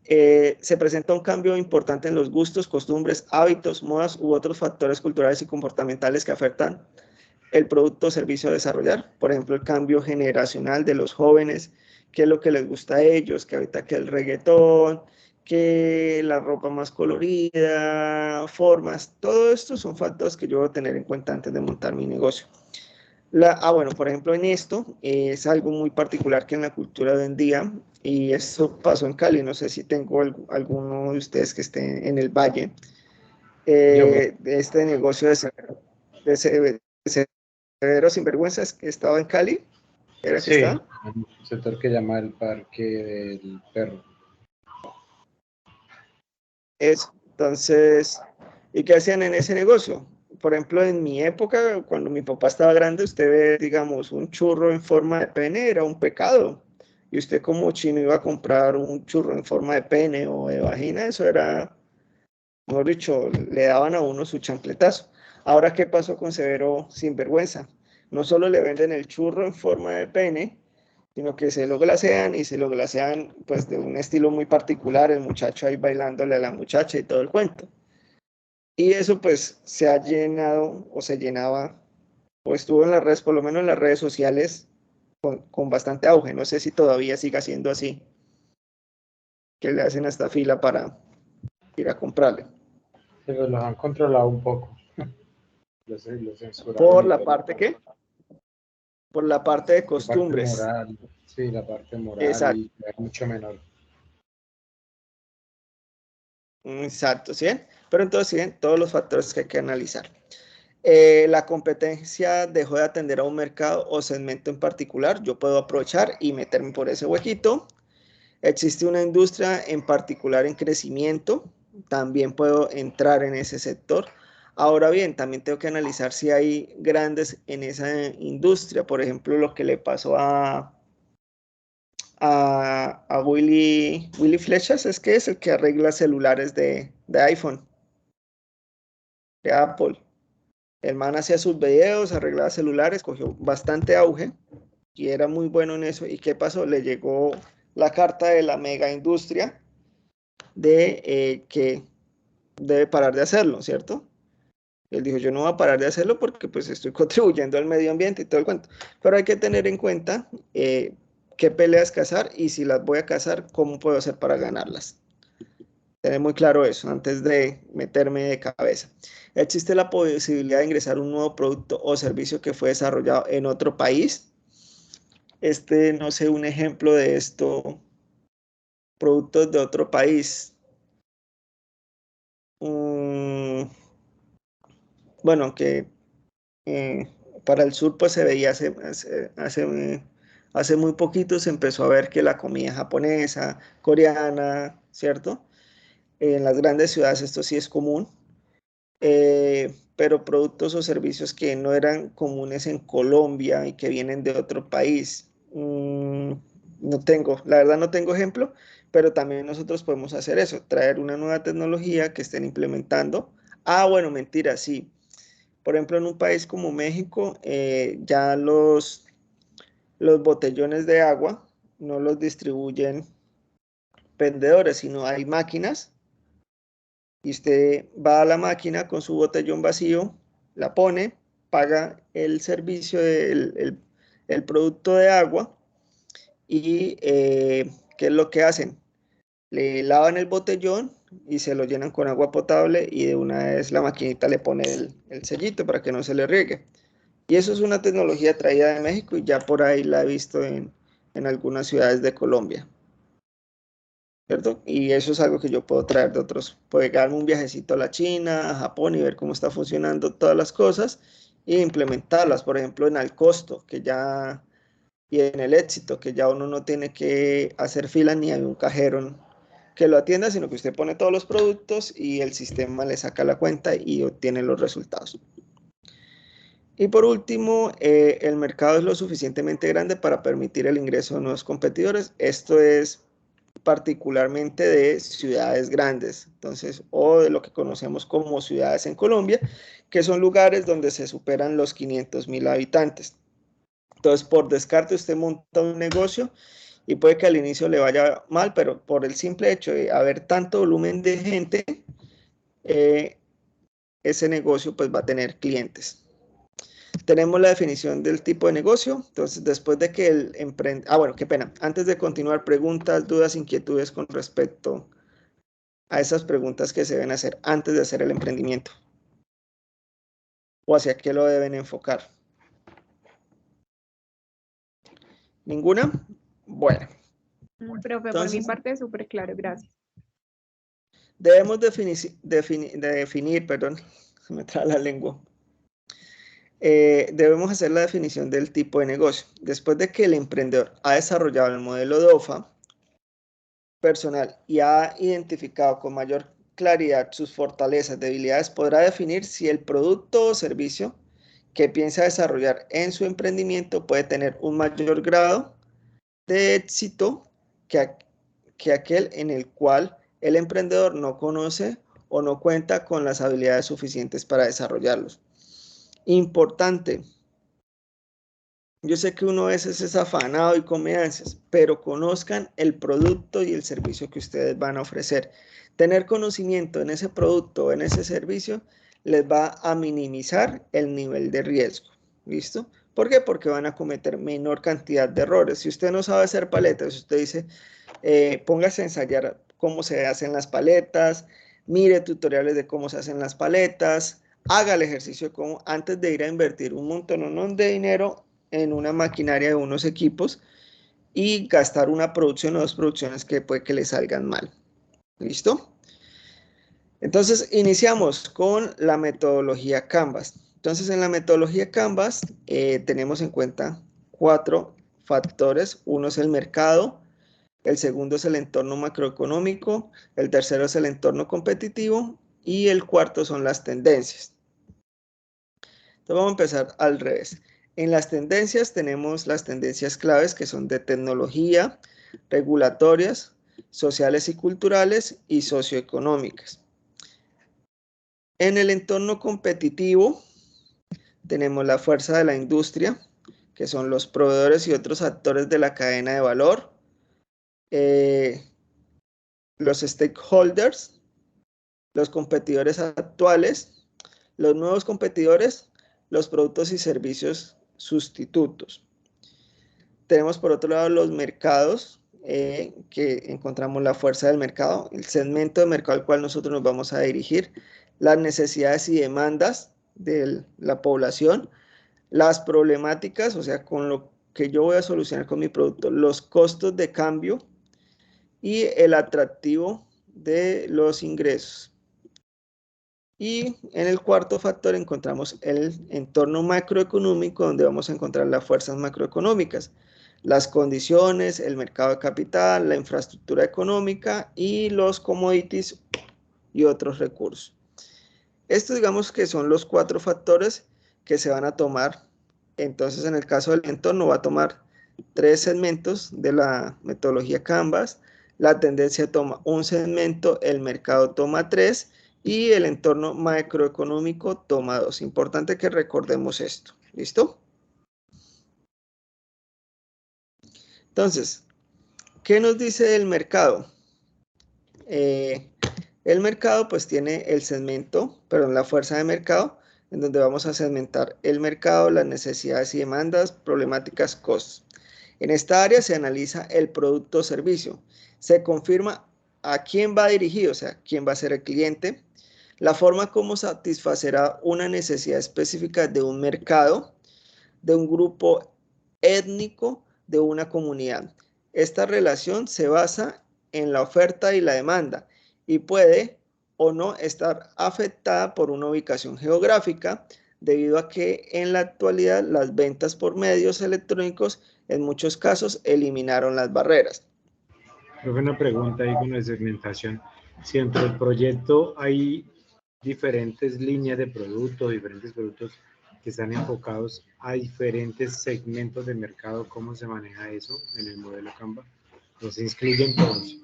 Se presenta un cambio importante en los gustos, costumbres, hábitos, modas u otros factores culturales y comportamentales que afectan el producto o servicio a desarrollar. Por ejemplo, el cambio generacional de los jóvenes, qué es lo que les gusta a ellos, que ahorita que el reggaetón, que la ropa más colorida, formas, todo esto son factores que yo debo tener en cuenta antes de montar mi negocio. Bueno, por ejemplo, en esto es algo muy particular que en la cultura de hoy en día, y eso pasó en Cali, no sé si tengo alguno de ustedes que esté en el valle, de este negocio de Severo Sinvergüenzas que estaba en Cali, ¿era que Sí, estaba? un sector que llama el Parque del Perro. Eso, entonces, ¿y qué hacían en ese negocio? Por ejemplo, en mi época, cuando mi papá estaba grande, usted ve, digamos, un churro en forma de pene, era un pecado. Y usted como chino iba a comprar un churro en forma de pene o de vagina, eso era, mejor dicho, le daban a uno su chancletazo. Ahora, ¿qué pasó con Severo Sinvergüenza? No solo le venden el churro en forma de pene, sino que se lo glasean y se lo glasean pues de un estilo muy particular, el muchacho ahí bailándole a la muchacha y todo el cuento. Y eso pues se ha llenado o se llenaba o estuvo en las redes, por lo menos en las redes sociales, con bastante auge. No sé si todavía siga siendo así, que le hacen hasta fila para ir a comprarle. Pero los han controlado un poco. Los censuraron ¿Por y la todo. parte qué? Por la parte de La parte costumbres. moral, sí, la parte moral Exacto. y es mucho menor. Exacto, ¿sí ven? Pero entonces, ¿sí ven? Todos los factores que hay que analizar. La competencia dejó de atender a un mercado o segmento en particular. Yo puedo aprovechar y meterme por ese huequito. Existe una industria en particular en crecimiento. También puedo entrar en ese sector. Ahora bien, también tengo que analizar si hay grandes en esa industria. Por ejemplo, lo que le pasó a Willy Flechas, es que es el que arregla celulares de iPhone, de Apple. El man hacía sus videos, arreglaba celulares, cogió bastante auge y era muy bueno en eso. ¿Y qué pasó? Le llegó la carta de la mega industria de que debe parar de hacerlo, ¿cierto? Él dijo, yo no voy a parar de hacerlo porque pues estoy contribuyendo al medio ambiente y todo el cuento. Pero hay que tener en cuenta qué peleas cazar y si las voy a cazar, cómo puedo hacer para ganarlas. Tener muy claro eso antes de meterme de cabeza. ¿Existe la posibilidad de ingresar un nuevo producto o servicio que fue desarrollado en otro país? No sé, un ejemplo de esto, productos de otro país. Bueno, que para el sur pues se veía hace muy poquito se empezó a ver que la comida japonesa, coreana, ¿cierto? En las grandes ciudades esto sí es común, pero productos o servicios que no eran comunes en Colombia y que vienen de otro país. No tengo, la verdad no tengo ejemplo, pero también nosotros podemos hacer eso, traer una nueva tecnología que estén implementando. Ah, bueno, mentira, sí. Por ejemplo, en un país como México, ya los botellones de agua no los distribuyen vendedores, sino hay máquinas y usted va a la máquina con su botellón vacío, la pone, paga el servicio el producto de agua y ¿qué es lo que hacen? Le lavan el botellón y se lo llenan con agua potable y de una vez la maquinita le pone el sellito para que no se le riegue. Y eso es una tecnología traída de México y ya por ahí la he visto en algunas ciudades de Colombia, ¿cierto? Y eso es algo que yo puedo traer de otros. Puedo darme un viajecito a la China, a Japón y ver cómo está funcionando todas las cosas e implementarlas, por ejemplo, en el costo, y en el éxito, que ya uno no tiene que hacer fila ni hay un cajero que lo atienda, sino que usted pone todos los productos y el sistema le saca la cuenta y obtiene los resultados. Y por último, el mercado es lo suficientemente grande para permitir el ingreso de nuevos competidores. Esto es particularmente de ciudades grandes, entonces, o de lo que conocemos como ciudades en Colombia, que son lugares donde se superan los 500.000 habitantes. Entonces, por descarte, usted monta un negocio y puede que al inicio le vaya mal, pero por el simple hecho de haber tanto volumen de gente, ese negocio pues va a tener clientes. Tenemos la definición del tipo de negocio. Entonces, después de que el emprendedor... bueno, qué pena. Antes de continuar, preguntas, dudas, inquietudes con respecto a esas preguntas que se deben hacer antes de hacer el emprendimiento. ¿O hacia qué lo deben enfocar? ¿Ninguna? Bueno. Profe, entonces, por mi parte, súper claro, gracias. Debemos definir, perdón, se me traba la lengua. Debemos hacer la definición del tipo de negocio. Después de que el emprendedor ha desarrollado el modelo DOFA personal y ha identificado con mayor claridad sus fortalezas, debilidades, podrá definir si el producto o servicio que piensa desarrollar en su emprendimiento puede tener un mayor grado de éxito que aquel en el cual el emprendedor no conoce o no cuenta con las habilidades suficientes para desarrollarlos. Importante. Yo sé que uno a veces es afanado y come ansias, pero conozcan el producto y el servicio que ustedes van a ofrecer. Tener conocimiento en ese producto o en ese servicio les va a minimizar el nivel de riesgo. ¿Listo? ¿Por qué? Porque van a cometer menor cantidad de errores. Si usted no sabe hacer paletas, usted dice, póngase a ensayar cómo se hacen las paletas, mire tutoriales de cómo se hacen las paletas, haga el ejercicio como antes de ir a invertir un montón de dinero en una maquinaria de unos equipos y gastar una producción o dos producciones que puede que le salgan mal. ¿Listo? Entonces, iniciamos con la metodología Canvas. Entonces, en la metodología Canvas tenemos en cuenta 4 factores. Uno es el mercado, el segundo es el entorno macroeconómico, el tercero es el entorno competitivo y el cuarto son las tendencias. Entonces, vamos a empezar al revés. En las tendencias tenemos las tendencias claves que son de tecnología, regulatorias, sociales y culturales y socioeconómicas. En el entorno competitivo tenemos la fuerza de la industria, que son los proveedores y otros actores de la cadena de valor, los stakeholders, los competidores actuales, los nuevos competidores, los productos y servicios sustitutos. Tenemos por otro lado los mercados, que encontramos la fuerza del mercado, el segmento de mercado al cual nosotros nos vamos a dirigir, las necesidades y demandas de la población, las problemáticas, o sea, con lo que yo voy a solucionar con mi producto, los costos de cambio y el atractivo de los ingresos. Y en el cuarto factor encontramos el entorno macroeconómico, donde vamos a encontrar las fuerzas macroeconómicas, las condiciones, el mercado de capital, la infraestructura económica y los commodities y otros recursos. Estos digamos que son los 4 factores que se van a tomar. Entonces, en el caso del entorno va a tomar 3 segmentos de la metodología Canvas. La tendencia toma un segmento, el mercado toma 3 y el entorno macroeconómico toma 2. Importante que recordemos esto. ¿Listo? Entonces, ¿qué nos dice el mercado? El mercado pues tiene el segmento, perdón, la fuerza de mercado, en donde vamos a segmentar el mercado, las necesidades y demandas, problemáticas, costos. En esta área se analiza el producto o servicio, se confirma a quién va dirigido, o sea, quién va a ser el cliente, la forma como satisfacerá una necesidad específica de un mercado, de un grupo étnico, de una comunidad. Esta relación se basa en la oferta y la demanda y puede o no estar afectada por una ubicación geográfica, debido a que en la actualidad las ventas por medios electrónicos en muchos casos eliminaron las barreras. Profe, una pregunta ahí con la segmentación. Si dentro del proyecto hay diferentes líneas de productos, diferentes productos que están enfocados a diferentes segmentos de mercado, ¿cómo se maneja eso en el modelo Canva? ¿O se incluyen todos?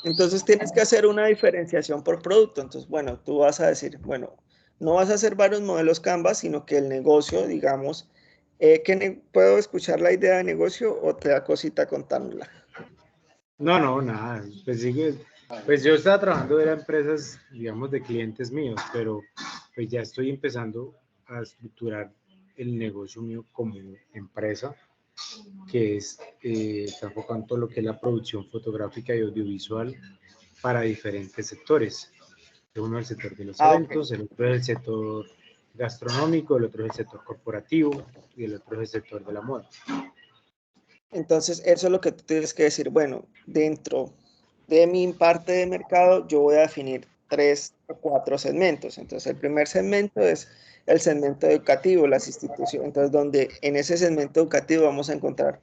Entonces tienes que hacer una diferenciación por producto. Entonces, bueno, tú vas a decir, bueno, no vas a hacer varios modelos Canva, sino que el negocio, digamos, ¿puedo escuchar la idea de negocio o te da cosita contármela? No, nada. Pues yo estaba trabajando en empresas, digamos, de clientes míos, pero pues ya estoy empezando a estructurar el negocio mío como empresa, que está enfocado en todo lo que es la producción fotográfica y audiovisual para diferentes sectores. Uno es el sector de los eventos, el otro es el sector gastronómico, el otro es el sector corporativo y el otro es el sector de la moda. Entonces, eso es lo que tú tienes que decir. Bueno, dentro de mi parte de mercado, yo voy a definir 3 o 4 segmentos. Entonces, el primer segmento es el segmento educativo, las instituciones. Entonces, donde en ese segmento educativo vamos a encontrar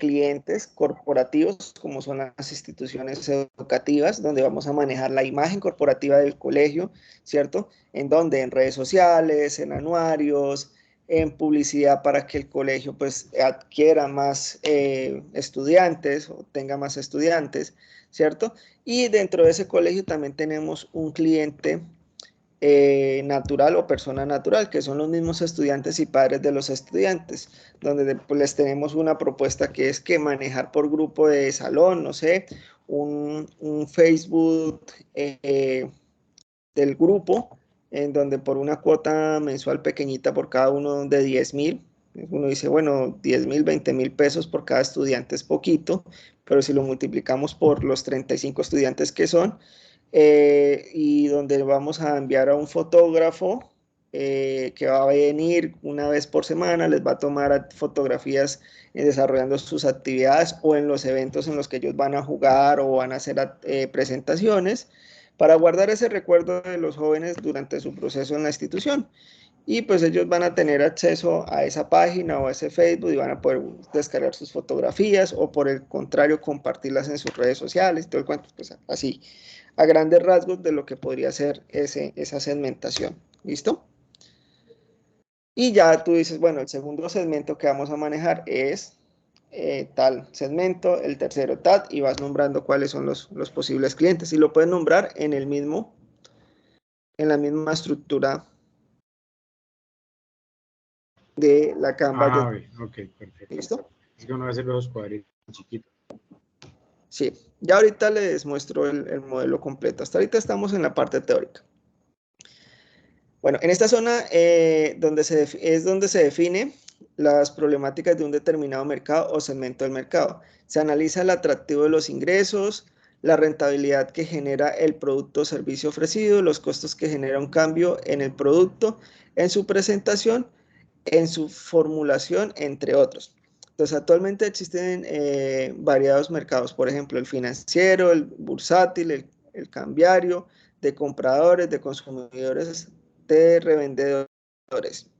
clientes corporativos, como son las instituciones educativas, donde vamos a manejar la imagen corporativa del colegio, ¿cierto? En donde en redes sociales, en anuarios, en publicidad para que el colegio pues adquiera más estudiantes o tenga más estudiantes, ¿cierto? Y dentro de ese colegio también tenemos un cliente natural o persona natural, que son los mismos estudiantes y padres de los estudiantes, donde pues, les tenemos una propuesta que es que manejar por grupo de salón, no sé, un Facebook del grupo, en donde por una cuota mensual pequeñita por cada uno de 10.000, uno dice, bueno, 10.000, 20.000 pesos por cada estudiante es poquito, pero si lo multiplicamos por los 35 estudiantes que son, y donde vamos a enviar a un fotógrafo que va a venir una vez por semana, les va a tomar fotografías desarrollando sus actividades o en los eventos en los que ellos van a jugar o van a hacer presentaciones, para guardar ese recuerdo de los jóvenes durante su proceso en la institución. Y pues ellos van a tener acceso a esa página o a ese Facebook y van a poder descargar sus fotografías o por el contrario compartirlas en sus redes sociales y todo el cuento, pues así, a grandes rasgos de lo que podría ser esa segmentación. ¿Listo? Y ya tú dices, bueno, el segundo segmento que vamos a manejar es tal segmento, el tercero tal, y vas nombrando cuáles son los posibles clientes. Y lo puedes nombrar en la misma estructura de la Canva. Ok, perfecto. ¿Listo? Es que uno va a hacer los cuadritos chiquitos. Sí, ya ahorita les muestro el modelo completo. Hasta ahorita estamos en la parte teórica. Bueno, en esta zona es donde se define las problemáticas de un determinado mercado o segmento del mercado. Se analiza el atractivo de los ingresos, la rentabilidad que genera el producto o servicio ofrecido, los costos que genera un cambio en el producto, en su presentación, en su formulación, entre otros. Entonces, actualmente existen variados mercados, por ejemplo, el financiero, el bursátil, el cambiario, de compradores, de consumidores, de revendedores.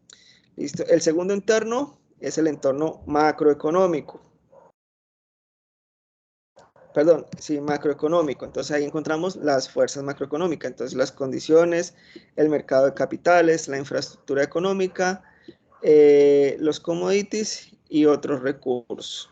¿Listo? El segundo entorno es el entorno macroeconómico. Perdón, sí, macroeconómico. Entonces ahí encontramos las fuerzas macroeconómicas. Entonces las condiciones, el mercado de capitales, la infraestructura económica, los commodities y otros recursos.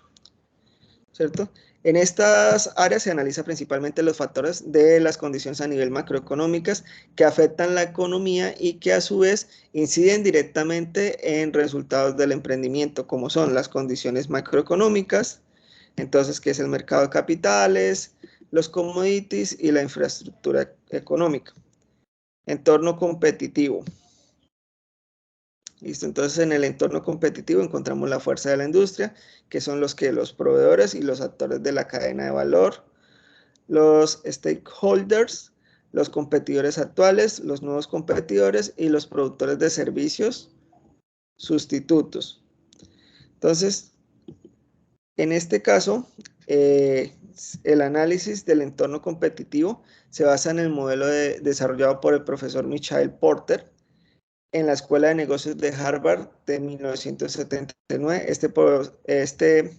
¿Cierto? En estas áreas se analiza principalmente los factores de las condiciones a nivel macroeconómicas que afectan la economía y que a su vez inciden directamente en resultados del emprendimiento, como son las condiciones macroeconómicas, entonces, ¿qué es el mercado de capitales, los commodities y la infraestructura económica? Entorno competitivo. ¿Listo? Entonces, en el entorno competitivo encontramos la fuerza de la industria, que son los proveedores y los actores de la cadena de valor, los stakeholders, los competidores actuales, los nuevos competidores y los productores de servicios sustitutos. Entonces, en este caso, el análisis del entorno competitivo se basa en el modelo desarrollado por el profesor Michael Porter, en la Escuela de Negocios de Harvard de 1979. Este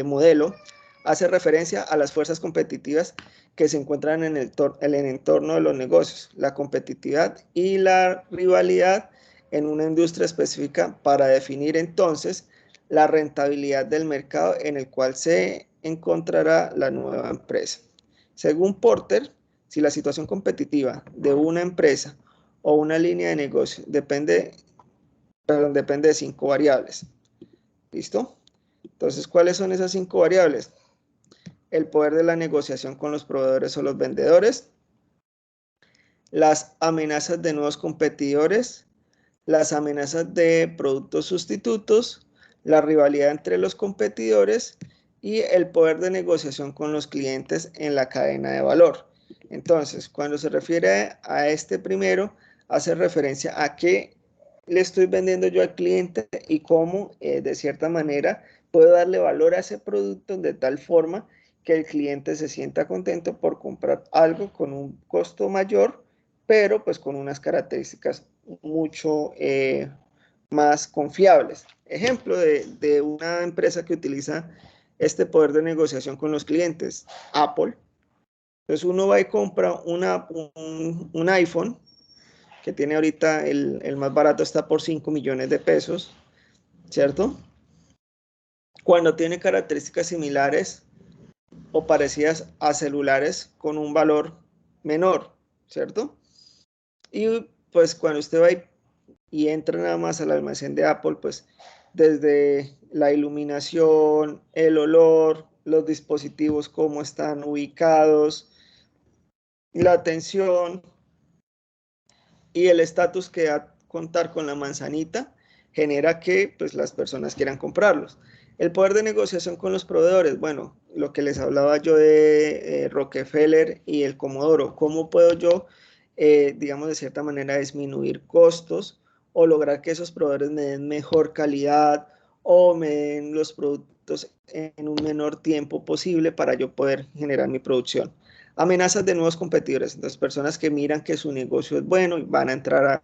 modelo hace referencia a las fuerzas competitivas que se encuentran en el entorno de los negocios, la competitividad y la rivalidad en una industria específica para definir entonces la rentabilidad del mercado en el cual se encontrará la nueva empresa. Según Porter, si la situación competitiva de una empresa o una línea de negocio depende de 5 variables. ¿Listo? Entonces, ¿cuáles son esas 5 variables? El poder de la negociación con los proveedores o los vendedores, las amenazas de nuevos competidores, las amenazas de productos sustitutos, la rivalidad entre los competidores y el poder de negociación con los clientes en la cadena de valor. Entonces, cuando se refiere a este primero, hace referencia a qué le estoy vendiendo yo al cliente y cómo, de cierta manera, puedo darle valor a ese producto de tal forma que el cliente se sienta contento por comprar algo con un costo mayor, pero pues con unas características mucho más confiables. Ejemplo de una empresa que utiliza este poder de negociación con los clientes, Apple. Entonces uno va y compra un iPhone, que tiene ahorita el más barato está por 5 millones de pesos, ¿cierto? Cuando tiene características similares o parecidas a celulares con un valor menor, ¿cierto? Y pues cuando usted va y entra nada más al almacén de Apple, pues desde la iluminación, el olor, los dispositivos, cómo están ubicados, la atención y el estatus que da contar con la manzanita, genera que pues, las personas quieran comprarlos. El poder de negociación con los proveedores, bueno, lo que les hablaba yo de Rockefeller y el Comodoro, ¿cómo puedo yo, digamos, de cierta manera disminuir costos o lograr que esos proveedores me den mejor calidad o me den los productos en un menor tiempo posible para yo poder generar mi producción? Amenazas de nuevos competidores, entonces personas que miran que su negocio es bueno y van a entrar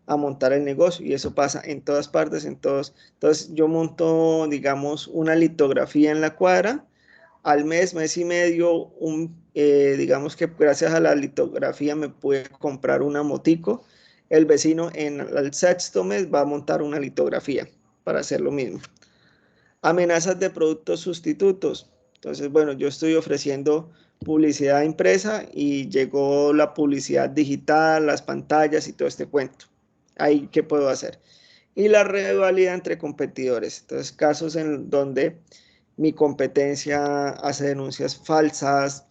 a montar el negocio, y eso pasa en todas partes, en todos. Entonces yo monto, digamos, una litografía en la cuadra, al mes y medio, digamos que gracias a la litografía me puede comprar una motico, el vecino en el sexto mes va a montar una litografía para hacer lo mismo. Amenazas de productos sustitutos, entonces bueno, yo estoy ofreciendo publicidad impresa y llegó la publicidad digital, las pantallas y todo este cuento. Ahí, ¿qué puedo hacer? Y la rivalidad entre competidores. Entonces, casos en donde mi competencia hace denuncias falsas,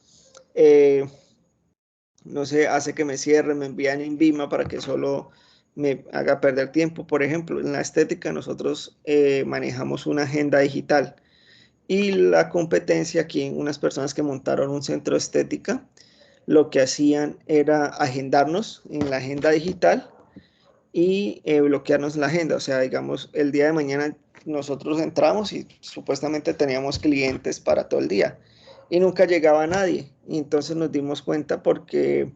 no sé, hace que me cierre, me envían INVIMA para que solo me haga perder tiempo. Por ejemplo, en la estética nosotros manejamos una agenda digital. Y la competencia aquí, unas personas que montaron un centro de estética, lo que hacían era agendarnos en la agenda digital y bloquearnos la agenda. O sea, digamos, el día de mañana nosotros entramos y supuestamente teníamos clientes para todo el día y nunca llegaba nadie. Y entonces nos dimos cuenta porque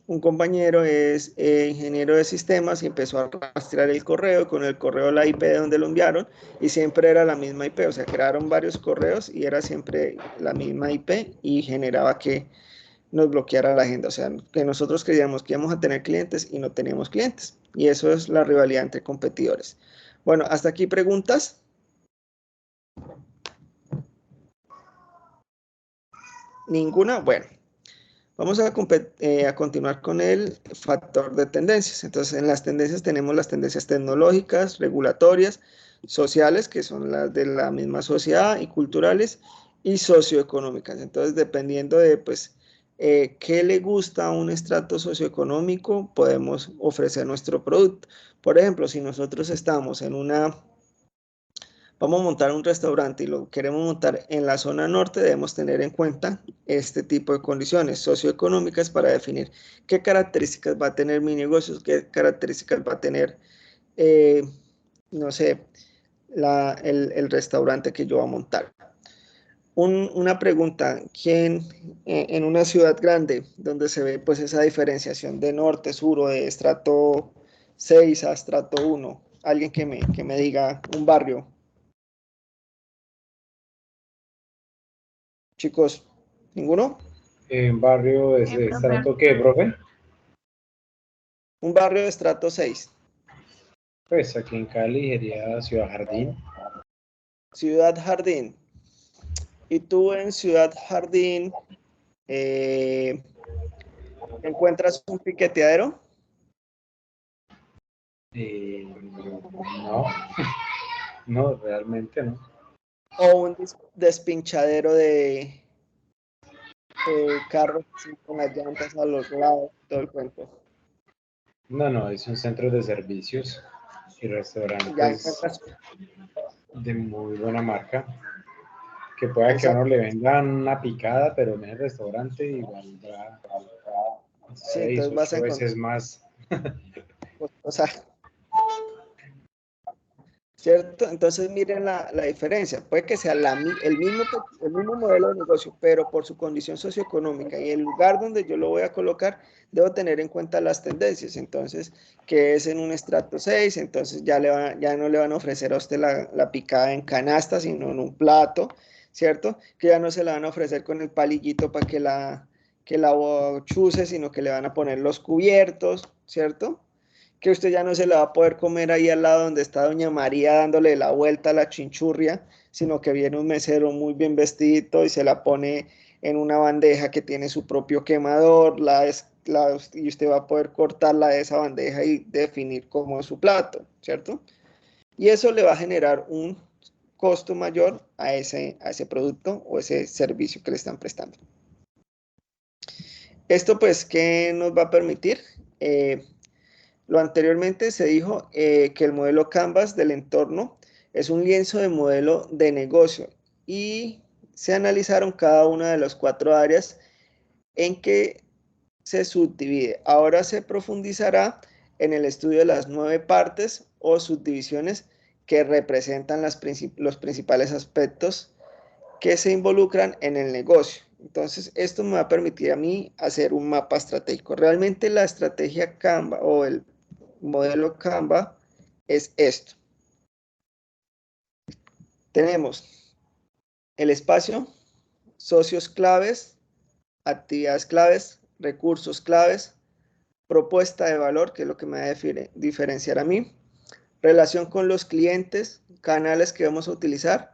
un compañero es ingeniero de sistemas y empezó a rastrear el correo, con el correo la IP de donde lo enviaron, y siempre era la misma IP, o sea, crearon varios correos y era siempre la misma IP y generaba que nos bloqueara la agenda, o sea, que nosotros creíamos que íbamos a tener clientes y no teníamos clientes, y eso es la rivalidad entre competidores. Bueno, hasta aquí preguntas. ¿Ninguna? Bueno. Vamos a continuar con el factor de tendencias. Entonces, en las tendencias tenemos las tendencias tecnológicas, regulatorias, sociales, que son las de la misma sociedad, y culturales, y socioeconómicas. Entonces, dependiendo de, pues, qué le gusta a un estrato socioeconómico, podemos ofrecer nuestro producto. Por ejemplo, si nosotros estamos en vamos a montar un restaurante y lo queremos montar en la zona norte, debemos tener en cuenta este tipo de condiciones socioeconómicas para definir qué características va a tener mi negocio, qué características va a tener, no sé, el restaurante que yo voy a montar. Una pregunta, ¿quién en una ciudad grande donde se ve pues esa diferenciación de norte, sur o de estrato 6 a estrato 1. Alguien que me diga un barrio. Chicos, ¿ninguno? En barrio de profe. estrato, ¿qué, profe? Un barrio de estrato 6. Pues aquí en Cali sería Ciudad Jardín. Ciudad Jardín. Y tú en Ciudad Jardín encuentras un piqueteadero No, no, realmente no. o un despinchadero de carros así, con las llantas a los lados, todo el cuento. No, es un centro de servicios y Ya restaurantes encuentras, de muy buena marca. Que pueda que a uno exacto. le vendan una picada, pero en el restaurante igual valdrá Sí, 6, entonces vas a 8 encontrar, veces más. o sea, ¿cierto? Entonces miren la diferencia. Puede que sea el mismo modelo de negocio, pero por su condición socioeconómica y el lugar donde yo lo voy a colocar, debo tener en cuenta las tendencias. Entonces, que es en un estrato 6, entonces ya no le van a ofrecer a usted la picada en canasta, sino en un plato, ¿cierto? Que ya no se la van a ofrecer con el palillito para que la chuse, sino que le van a poner los cubiertos, ¿cierto? Que usted ya no se la va a poder comer ahí al lado donde está doña María dándole la vuelta a la chinchurria, sino que viene un mesero muy bien vestido y se la pone en una bandeja que tiene su propio quemador, y usted va a poder cortarla de esa bandeja y definir como es su plato, ¿cierto? Y eso le va a generar un costo mayor a ese producto o ese servicio que le están prestando. Esto pues, ¿qué nos va a permitir? Lo anteriormente se dijo que el modelo Canvas del entorno es un lienzo de modelo de negocio y se analizaron cada una de las 4 áreas en que se subdivide. Ahora se profundizará en el estudio de las 9 partes o subdivisiones que representan los principales aspectos que se involucran en el negocio. Entonces, esto me va a permitir a mí hacer un mapa estratégico. Realmente la estrategia Canva o el modelo Canva es esto. Tenemos el espacio, socios claves, actividades claves, recursos claves, propuesta de valor, que es lo que me va a diferenciar a mí, relación con los clientes, canales que vamos a utilizar,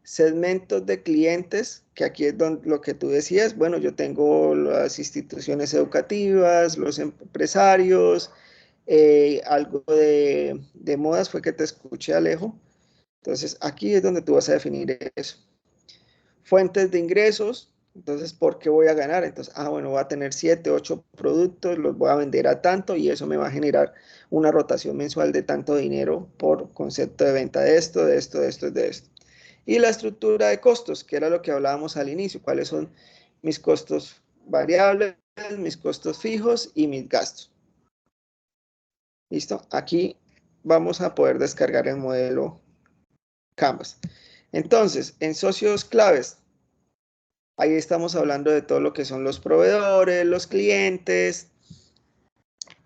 segmentos de clientes, que aquí es donde, lo que tú decías, bueno, yo tengo las instituciones educativas, los empresarios, algo de modas fue que te escuché, Alejo. Entonces, aquí es donde tú vas a definir eso. Fuentes de ingresos, entonces, ¿por qué voy a ganar? Entonces, bueno, voy a tener 7, 8 productos, los voy a vender a tanto y eso me va a generar una rotación mensual de tanto dinero por concepto de venta de esto, de esto, de esto, de esto. Y la estructura de costos, que era lo que hablábamos al inicio, cuáles son mis costos variables, mis costos fijos y mis gastos. ¿Listo? Aquí vamos a poder descargar el modelo Canvas. Entonces, en socios claves, ahí estamos hablando de todo lo que son los proveedores, los clientes.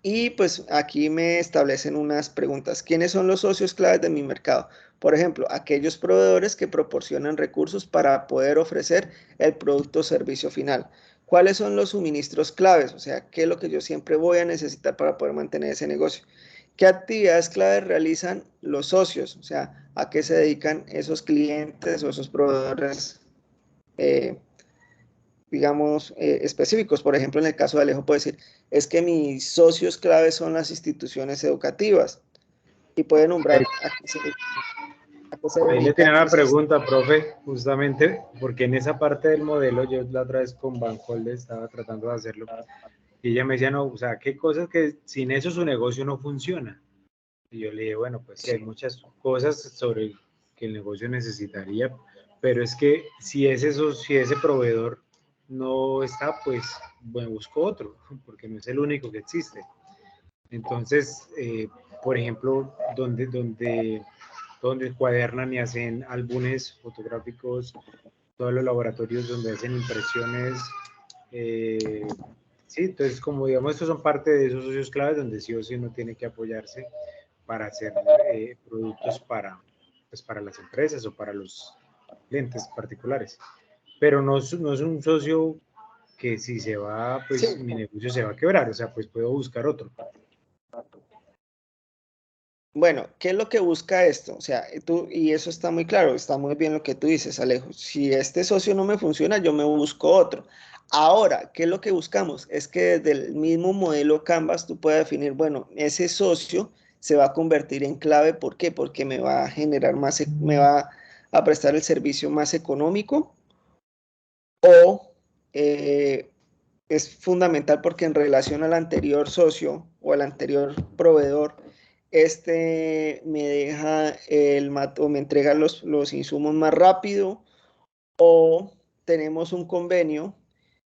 Y pues aquí me establecen unas preguntas. ¿Quiénes son los socios claves de mi mercado? Por ejemplo, aquellos proveedores que proporcionan recursos para poder ofrecer el producto o servicio final. ¿Cuáles son los suministros claves? O sea, ¿qué es lo que yo siempre voy a necesitar para poder mantener ese negocio? ¿Qué actividades claves realizan los socios? O sea, ¿a qué se dedican esos clientes o esos proveedores digamos, específicos? Por ejemplo, en el caso de Alejo puede decir, es que mis socios claves son las instituciones educativas y puede nombrar a qué se Ahí le dedican tenía una esos. pregunta, profe, justamente, porque en esa parte del modelo, yo la otra vez con Bancolde estaba tratando de hacerlo, y ella me decía, no, o sea, qué cosas que sin eso su negocio no funciona. Y yo le dije, bueno, pues sí, hay muchas cosas sobre que el negocio necesitaría, pero es que si ese proveedor no está, pues bueno, busco otro, porque no es el único que existe. Entonces, por ejemplo, donde cuadernan y hacen álbumes fotográficos, todos los laboratorios donde hacen impresiones Sí, entonces como digamos, estos son parte de esos socios claves donde sí o sí uno tiene que apoyarse para hacer productos pues, para las empresas o para los clientes particulares. Pero no es un socio que si se va, pues Sí. mi negocio se va a quebrar, o sea, pues puedo buscar otro. Bueno, ¿qué es lo que busca esto? O sea, y eso está muy claro, está muy bien lo que tú dices, Alejo. Si este socio no me funciona, yo me busco otro. Ahora, ¿qué es lo que buscamos? Es que desde el mismo modelo Canvas tú puedes definir, bueno, ese socio se va a convertir en clave. ¿Por qué? Porque me va a generar más, me va a prestar el servicio más económico o es fundamental porque en relación al anterior socio o al anterior proveedor, este me deja o me entrega los insumos más rápido, o tenemos un convenio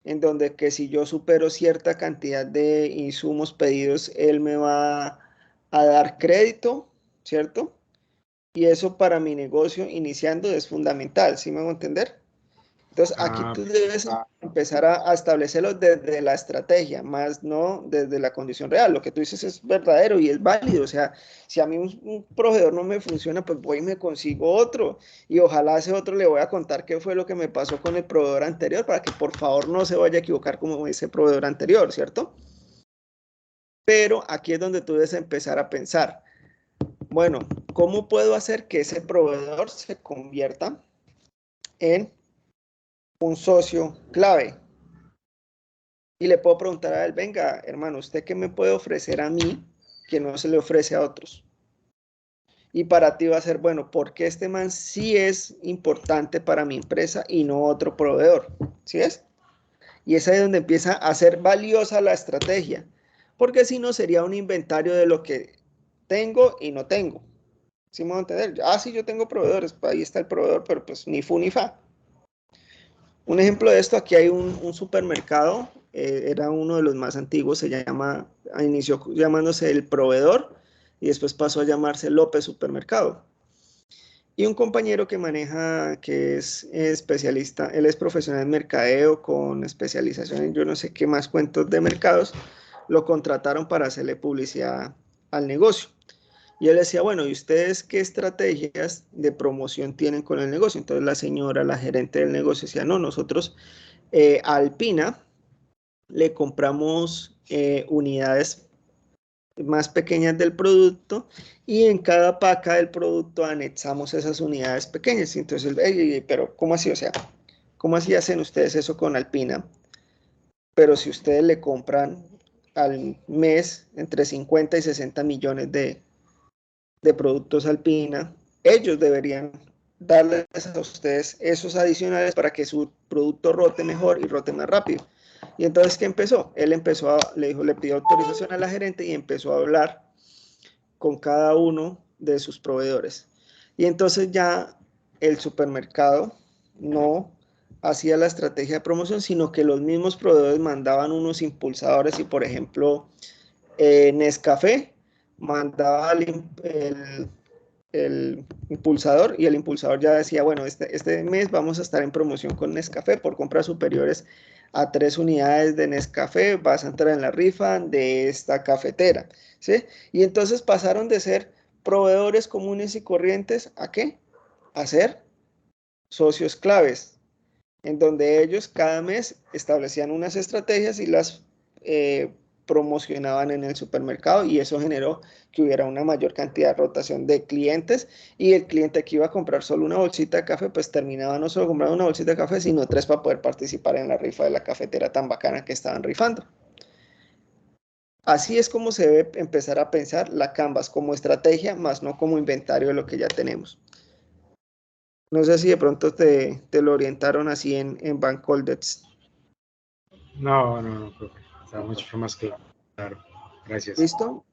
en donde que si yo supero cierta cantidad de insumos pedidos, él me va a dar crédito, ¿cierto? Y eso para mi negocio iniciando es fundamental, ¿sí me hago entender? Entonces, aquí tú debes empezar a establecerlo desde la estrategia, más no desde la condición real. Lo que tú dices es verdadero y es válido. O sea, si a mí un proveedor no me funciona, pues voy y me consigo otro. Y ojalá a ese otro le voy a contar qué fue lo que me pasó con el proveedor anterior para que por favor no se vaya a equivocar como ese proveedor anterior, ¿cierto? Pero aquí es donde tú debes empezar a pensar, bueno, ¿cómo puedo hacer que ese proveedor se convierta en un socio clave? Y le puedo preguntar a él, venga, hermano, ¿usted qué me puede ofrecer a mí que no se le ofrece a otros? Y para ti va a ser, bueno, porque este man sí es importante para mi empresa y no otro proveedor. ¿Sí es? Y es ahí donde empieza a ser valiosa la estrategia. Porque si no, sería un inventario de lo que tengo y no tengo. ¿Sí me voy a entender? Ah, sí, yo tengo proveedores, ahí está el proveedor, pero pues ni fu ni fa. Un ejemplo de esto, aquí hay un supermercado, era uno de los más antiguos, inició llamándose El Proveedor y después pasó a llamarse López Supermercado. Y un compañero que maneja, que es especialista, él es profesional en mercadeo con especialización en yo no sé qué más cuentos de mercados, lo contrataron para hacerle publicidad al negocio. Y él decía, bueno, ¿y ustedes qué estrategias de promoción tienen con el negocio? Entonces la señora, la gerente del negocio decía, no, nosotros a Alpina le compramos unidades más pequeñas del producto y en cada paca del producto anexamos esas unidades pequeñas. Entonces, pero ¿cómo así? O sea, ¿cómo así hacen ustedes eso con Alpina? Pero si ustedes le compran al mes entre 50 y 60 millones de productos Alpina, ellos deberían darles a ustedes esos adicionales para que su producto rote mejor y rote más rápido. Y entonces, ¿qué empezó? Él empezó le pidió autorización a la gerente y empezó a hablar con cada uno de sus proveedores. Y entonces ya el supermercado no hacía la estrategia de promoción, sino que los mismos proveedores mandaban unos impulsadores y, por ejemplo, Nescafé mandaba el impulsador y el impulsador ya decía, bueno, este mes vamos a estar en promoción con Nescafé por compras superiores a 3 unidades de Nescafé, vas a entrar en la rifa de esta cafetera, ¿sí? Y entonces pasaron de ser proveedores comunes y corrientes a ¿qué? A ser socios claves, en donde ellos cada mes establecían unas estrategias y las promocionaban en el supermercado y eso generó que hubiera una mayor cantidad de rotación de clientes y el cliente que iba a comprar solo una bolsita de café pues terminaba no solo comprando una bolsita de café sino 3 para poder participar en la rifa de la cafetera tan bacana que estaban rifando. Así es como se debe empezar a pensar la Canvas como estrategia más no como inventario de lo que ya tenemos. No sé si de pronto te lo orientaron así en Bancoldex. No, profe. Está mucho más claro. Gracias. ¿Listo?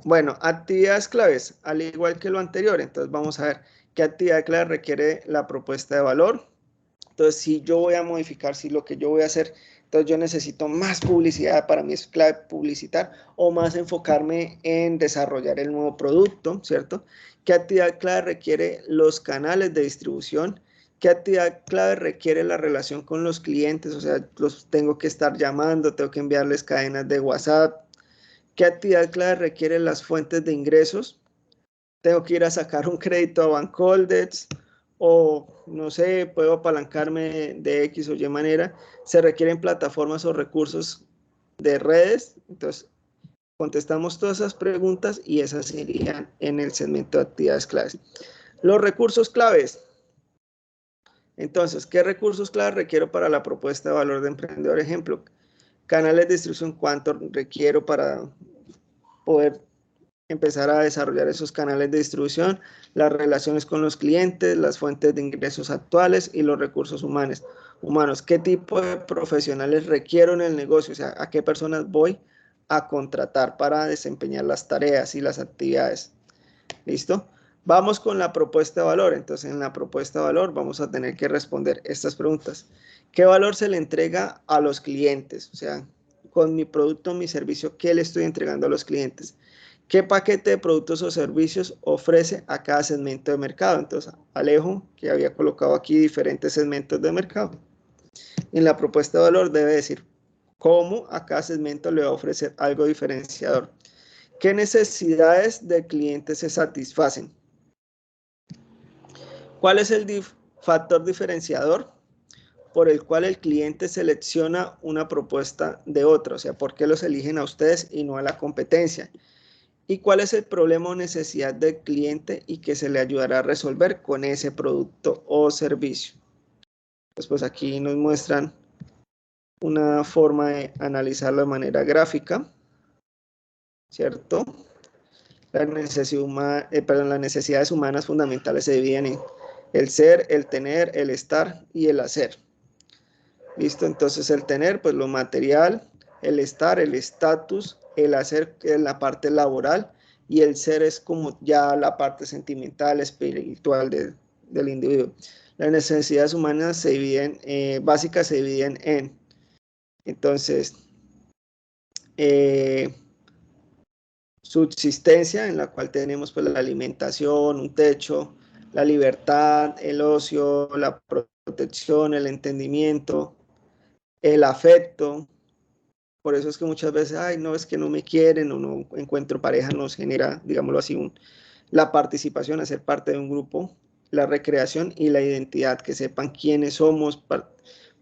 Bueno, actividades claves, al igual que lo anterior. Entonces vamos a ver qué actividad clave requiere la propuesta de valor. Entonces, si yo voy a modificar, si lo que yo voy a hacer, entonces yo necesito más publicidad, para mí es clave publicitar, o más enfocarme en desarrollar el nuevo producto, ¿cierto? ¿Qué actividad clave requiere los canales de distribución? ¿Qué actividad clave requiere la relación con los clientes? O sea, los tengo que estar llamando, tengo que enviarles cadenas de WhatsApp. ¿Qué actividad clave requiere las fuentes de ingresos? Tengo que ir a sacar un crédito a Bancoldex o, no sé, puedo apalancarme de X o Y manera. Se requieren plataformas o recursos de redes. Entonces, contestamos todas esas preguntas y esas serían en el segmento de actividades claves. Los recursos claves. Entonces, ¿qué recursos claves requiero para la propuesta de valor de emprendedor? Ejemplo, canales de distribución, ¿cuánto requiero para poder empezar a desarrollar esos canales de distribución? Las relaciones con los clientes, las fuentes de ingresos actuales y los recursos humanos. ¿Qué tipo de profesionales requiero en el negocio? O sea, ¿a qué personas voy a contratar para desempeñar las tareas y las actividades? ¿Listo? Vamos con la propuesta de valor. Entonces, en la propuesta de valor vamos a tener que responder estas preguntas. ¿Qué valor se le entrega a los clientes? O sea, con mi producto o mi servicio, ¿qué le estoy entregando a los clientes? ¿Qué paquete de productos o servicios ofrece a cada segmento de mercado? Entonces, Alejo, que había colocado aquí diferentes segmentos de mercado. En la propuesta de valor debe decir cómo a cada segmento le va a ofrecer algo diferenciador. ¿Qué necesidades del cliente se satisfacen? ¿Cuál es el factor diferenciador por el cual el cliente selecciona una propuesta de otra? O sea, ¿por qué los eligen a ustedes y no a la competencia? ¿Y cuál es el problema o necesidad del cliente y que se le ayudará a resolver con ese producto o servicio? Pues aquí nos muestran una forma de analizarlo de manera gráfica, ¿cierto? Las necesidades humanas fundamentales se dividen en el ser, el tener, el estar y el hacer. ¿Listo? Entonces el tener, pues lo material, el estar, el estatus, el hacer, que es la parte laboral, y el ser es como ya la parte sentimental, espiritual del individuo. Las necesidades humanas se dividen, básicas se dividen en, entonces, subsistencia, en la cual tenemos pues la alimentación, un techo, la libertad, el ocio, la protección, el entendimiento, el afecto. Por eso es que muchas veces, ay, no, es que no me quieren o no encuentro pareja, nos genera, digámoslo así, la participación, hacer parte de un grupo, la recreación y la identidad, que sepan quiénes somos, para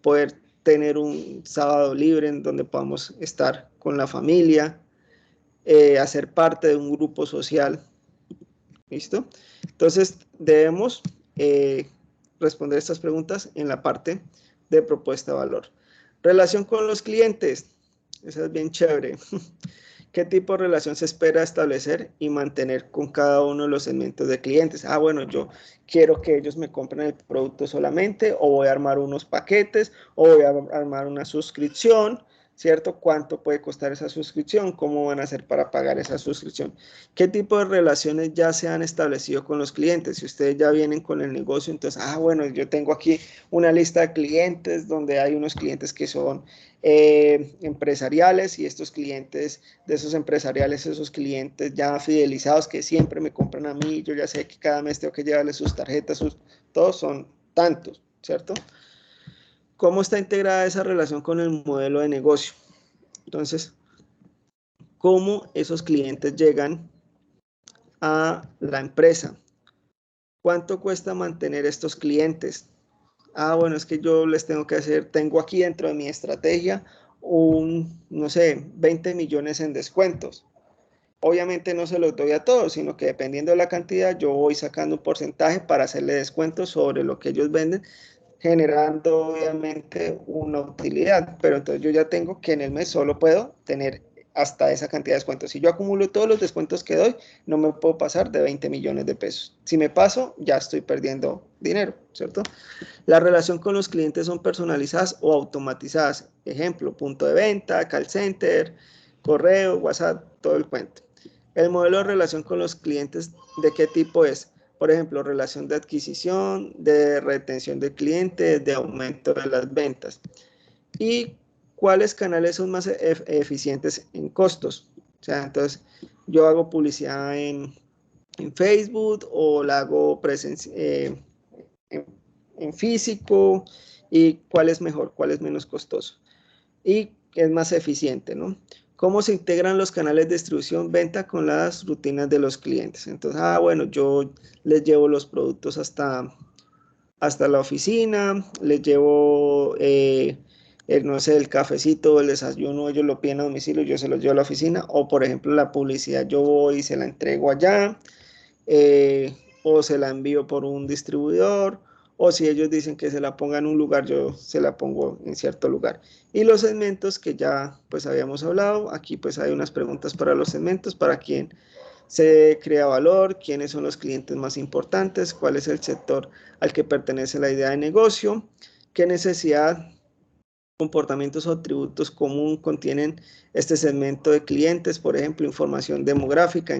poder tener un sábado libre en donde podamos estar con la familia, hacer parte de un grupo social. ¿Listo? Entonces, debemos responder estas preguntas en la parte de propuesta de valor. Relación con los clientes. Esa es bien chévere. ¿Qué tipo de relación se espera establecer y mantener con cada uno de los segmentos de clientes? Ah, bueno, yo quiero que ellos me compren el producto solamente, o voy a armar unos paquetes, o voy a armar una suscripción, ¿cierto? ¿Cuánto puede costar esa suscripción? ¿Cómo van a hacer para pagar esa suscripción? ¿Qué tipo de relaciones ya se han establecido con los clientes? Si ustedes ya vienen con el negocio, entonces, ah, bueno, yo tengo aquí una lista de clientes donde hay unos clientes que son empresariales, y estos clientes de esos empresariales, esos clientes ya fidelizados que siempre me compran a mí, yo ya sé que cada mes tengo que llevarles sus tarjetas, todos son tantos, ¿cierto? ¿Cómo está integrada esa relación con el modelo de negocio? Entonces, ¿cómo esos clientes llegan a la empresa? ¿Cuánto cuesta mantener estos clientes? Ah, bueno, es que yo les tengo que hacer, tengo aquí dentro de mi estrategia no sé, 20 millones en descuentos. Obviamente no se los doy a todos, sino que dependiendo de la cantidad, yo voy sacando un porcentaje para hacerle descuentos sobre lo que ellos venden, generando obviamente una utilidad. Pero entonces yo ya tengo que en el mes solo puedo tener hasta esa cantidad de descuentos. Si yo acumulo todos los descuentos que doy, no me puedo pasar de 20 millones de pesos. Si me paso, ya estoy perdiendo dinero, ¿cierto? La relación con los clientes son personalizadas o automatizadas. Ejemplo, punto de venta, call center, correo, WhatsApp, todo el cuento. El modelo de relación con los clientes, ¿de qué tipo es? Por ejemplo, relación de adquisición, de retención de clientes, de aumento de las ventas. ¿Y cuáles canales son más eficientes en costos? O sea, entonces, yo hago publicidad en Facebook, o la hago en físico y cuál es mejor, cuál es menos costoso y es más eficiente, ¿no? ¿Cómo se integran los canales de distribución, venta con las rutinas de los clientes? Entonces, bueno, yo les llevo los productos hasta la oficina, les llevo, no sé, el cafecito, el desayuno, ellos lo piden a domicilio, yo se los llevo a la oficina, o por ejemplo la publicidad, yo voy y se la entrego allá, o se la envío por un distribuidor, o si ellos dicen que se la ponga en un lugar, yo se la pongo en cierto lugar. Y los segmentos que ya pues habíamos hablado, aquí pues hay unas preguntas para los segmentos, para quién se crea valor, quiénes son los clientes más importantes, cuál es el sector al que pertenece la idea de negocio, qué necesidad, comportamientos o atributos común contienen este segmento de clientes, por ejemplo, información demográfica,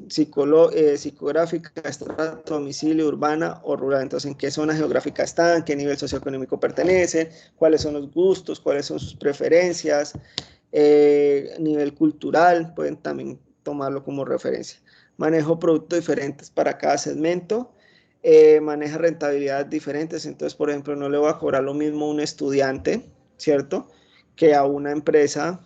psicográfica, estrato, domicilio, urbana o rural. Entonces, ¿en qué zona geográfica están? ¿Qué nivel socioeconómico pertenecen? ¿Cuáles son los gustos? ¿Cuáles son sus preferencias? Nivel cultural, pueden también tomarlo como referencia. Manejo productos diferentes para cada segmento. Maneja rentabilidades diferentes. Entonces, por ejemplo, no le voy a cobrar lo mismo a un estudiante, ¿cierto?, que a una empresa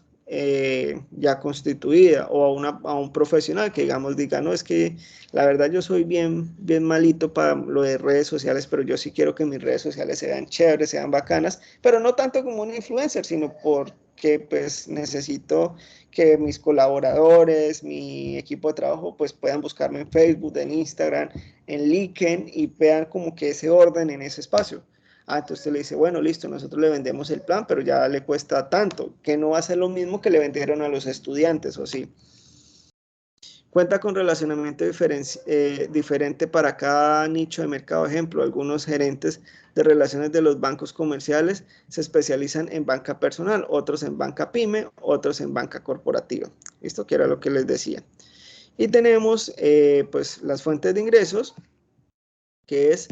ya constituida o a un profesional que diga, no, es que la verdad yo soy bien malito para lo de redes sociales, pero yo sí quiero que mis redes sociales sean chéveres, sean bacanas, pero no tanto como un influencer, sino porque pues necesito que mis colaboradores, mi equipo de trabajo pues puedan buscarme en Facebook, en Instagram, en LinkedIn y vean como que ese orden en ese espacio. Entonces usted le dice, bueno, listo, nosotros le vendemos el plan, pero ya le cuesta tanto, que no va a ser lo mismo que le vendieron a los estudiantes, ¿o sí? Cuenta con relacionamiento diferente para cada nicho de mercado. Ejemplo, algunos gerentes de relaciones de los bancos comerciales se especializan en banca personal, otros en banca pyme, otros en banca corporativa. Esto que era lo que les decía. Y tenemos pues las fuentes de ingresos, que es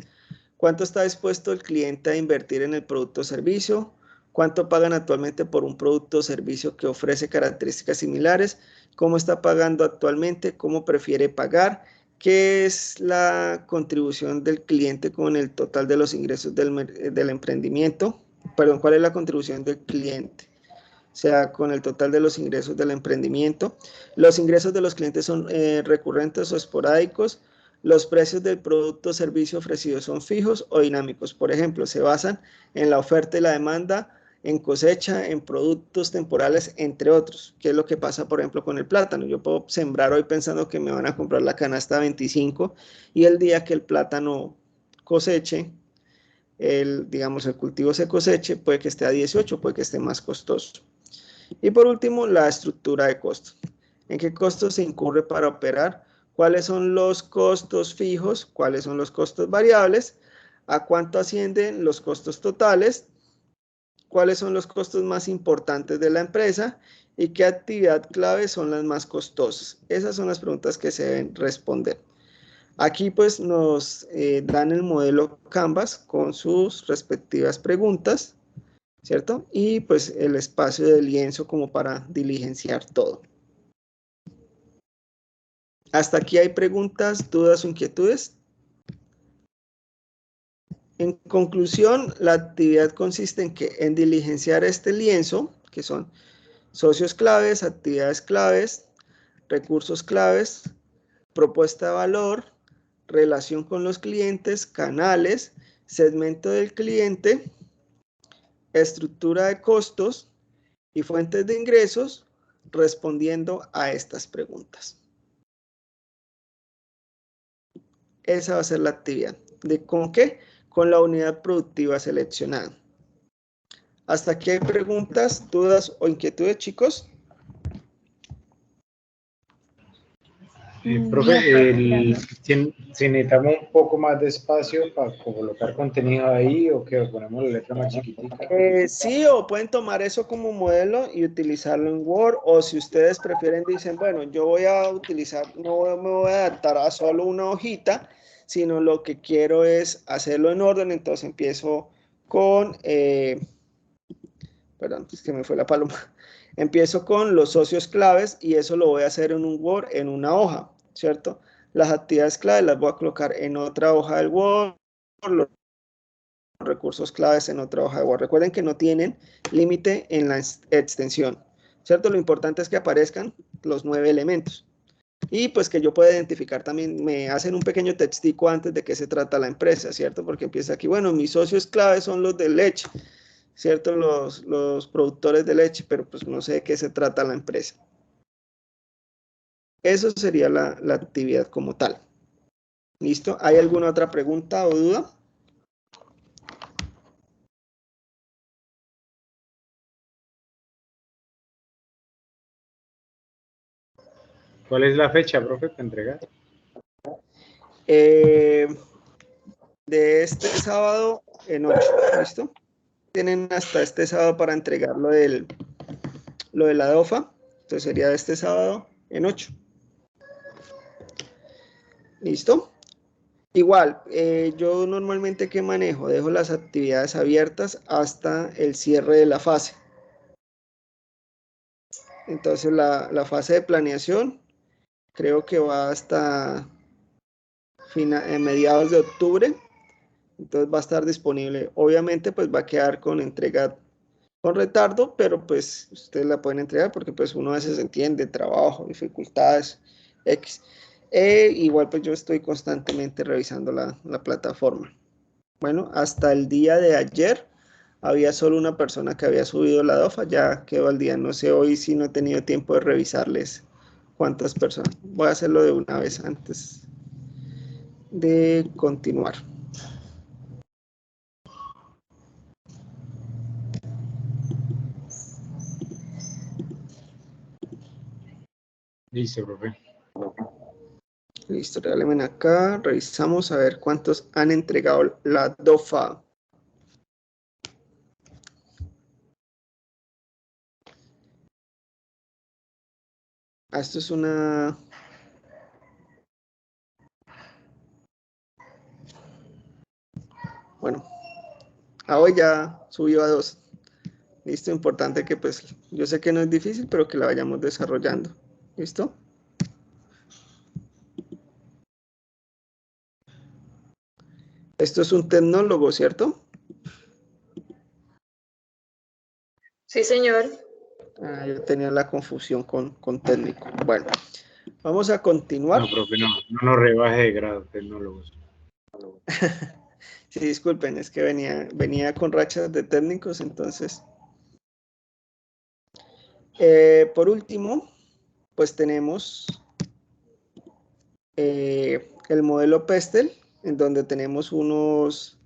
cuánto está dispuesto el cliente a invertir en el producto o servicio, cuánto pagan actualmente por un producto o servicio que ofrece características similares, cómo está pagando actualmente, cómo prefiere pagar, qué es la contribución del cliente con el total de los ingresos del emprendimiento, perdón, cuál es la contribución del cliente, o sea, con el total de los ingresos del emprendimiento. Los ingresos de los clientes son recurrentes o esporádicos. Los precios del producto o servicio ofrecido son fijos o dinámicos. Por ejemplo, se basan en la oferta y la demanda, en cosecha, en productos temporales, entre otros. ¿Qué es lo que pasa, por ejemplo, con el plátano? Yo puedo sembrar hoy pensando que me van a comprar la canasta 25 y el día que el plátano coseche, digamos, el cultivo se coseche, puede que esté a 18, puede que esté más costoso. Y por último, la estructura de costos. ¿En qué costos se incurre para operar? ¿Cuáles son los costos fijos? ¿Cuáles son los costos variables? ¿A cuánto ascienden los costos totales? ¿Cuáles son los costos más importantes de la empresa? ¿Y qué actividad clave son las más costosas? Esas son las preguntas que se deben responder. Aquí pues nos dan el modelo Canvas con sus respectivas preguntas, ¿cierto? Y pues el espacio de lienzo como para diligenciar todo. ¿Hasta aquí hay preguntas, dudas o inquietudes? En conclusión, la actividad consiste en diligenciar este lienzo, que son socios claves, actividades claves, recursos claves, propuesta de valor, relación con los clientes, canales, segmento del cliente, estructura de costos y fuentes de ingresos, respondiendo a estas preguntas. Esa va a ser la actividad. ¿Con qué? Con la unidad productiva seleccionada. ¿Hasta aquí hay preguntas, dudas o inquietudes, chicos? Profe, si necesitamos un poco más de espacio para colocar contenido ahí o que ponemos la letra más chiquitica. Sí, o pueden tomar eso como modelo y utilizarlo en Word, o si ustedes prefieren, dicen, bueno, yo voy a utilizar, no me voy a adaptar a solo una hojita, sino lo que quiero es hacerlo en orden, entonces empiezo con, perdón, es que me fue la paloma, empiezo con los socios claves y eso lo voy a hacer en un Word, en una hoja, ¿cierto? Las actividades clave las voy a colocar en otra hoja del Word, los recursos claves en otra hoja de Word. Recuerden que no tienen límite en la extensión, ¿cierto? Lo importante es que aparezcan los 9 elementos. Y pues que yo pueda identificar también, me hacen un pequeño textico antes de qué se trata la empresa, ¿cierto? Porque empieza aquí, bueno, mis socios claves son los de leche, ¿cierto? Los productores de leche, pero pues no sé de qué se trata la empresa. Eso sería la actividad como tal. ¿Listo? ¿Hay alguna otra pregunta o duda? ¿Cuál es la fecha, profe, para entregar? De este sábado en 8, ¿listo? Tienen hasta este sábado para entregar lo de la DOFA, entonces sería este sábado en 8. ¿Listo? Igual, yo normalmente ¿qué manejo? Dejo las actividades abiertas hasta el cierre de la fase. Entonces la fase de planeación creo que va hasta mediados de octubre. Entonces va a estar disponible. Obviamente pues va a quedar con entrega con retardo, pero pues ustedes la pueden entregar porque pues uno a veces entiende trabajo, dificultades, X. Igual pues yo estoy constantemente revisando la plataforma. Bueno, hasta el día de ayer había solo una persona que había subido la DOFA, ya quedó al día. No sé hoy si no he tenido tiempo de revisarles cuántas personas. Voy a hacerlo de una vez antes de continuar. Listo, profe. Listo, regálenme acá, revisamos a ver cuántos han entregado la DOFA. Esto es una... Bueno, hoy ya subió a 2. Listo, importante que pues, yo sé que no es difícil, pero que la vayamos desarrollando. ¿Listo? Esto es un tecnólogo, ¿cierto? Sí, señor. Yo tenía la confusión con técnico. Bueno, vamos a continuar. No, profe, no rebaje de grado, tecnólogos. Sí, disculpen, es que venía con rachas de técnicos, entonces. Por último, pues tenemos el modelo Pestel, en donde tenemos unos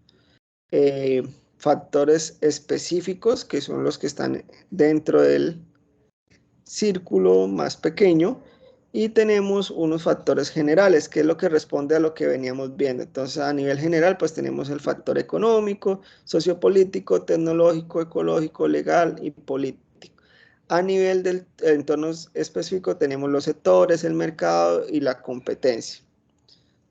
factores específicos que son los que están dentro del círculo más pequeño, y tenemos unos factores generales, que es lo que responde a lo que veníamos viendo. Entonces, a nivel general, pues tenemos el factor económico, sociopolítico, tecnológico, ecológico, legal y político. A nivel del entorno específico tenemos los sectores, el mercado y la competencia,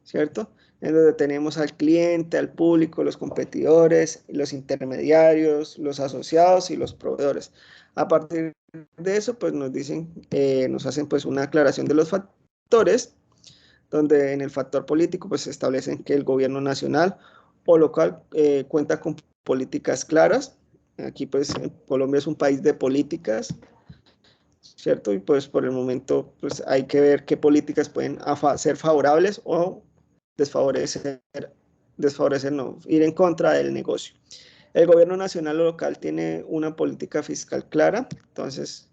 ¿cierto? En donde tenemos al cliente, al público, los competidores, los intermediarios, los asociados y los proveedores. A partir de eso, pues nos dicen, nos hacen pues una aclaración de los factores, donde en el factor político pues se establecen que el gobierno nacional o local cuenta con políticas claras. Aquí pues Colombia es un país de políticas, ¿cierto? Y pues por el momento pues hay que ver qué políticas pueden ser favorables o desfavorecer, no, ir en contra del negocio. El gobierno nacional o local tiene una política fiscal clara, entonces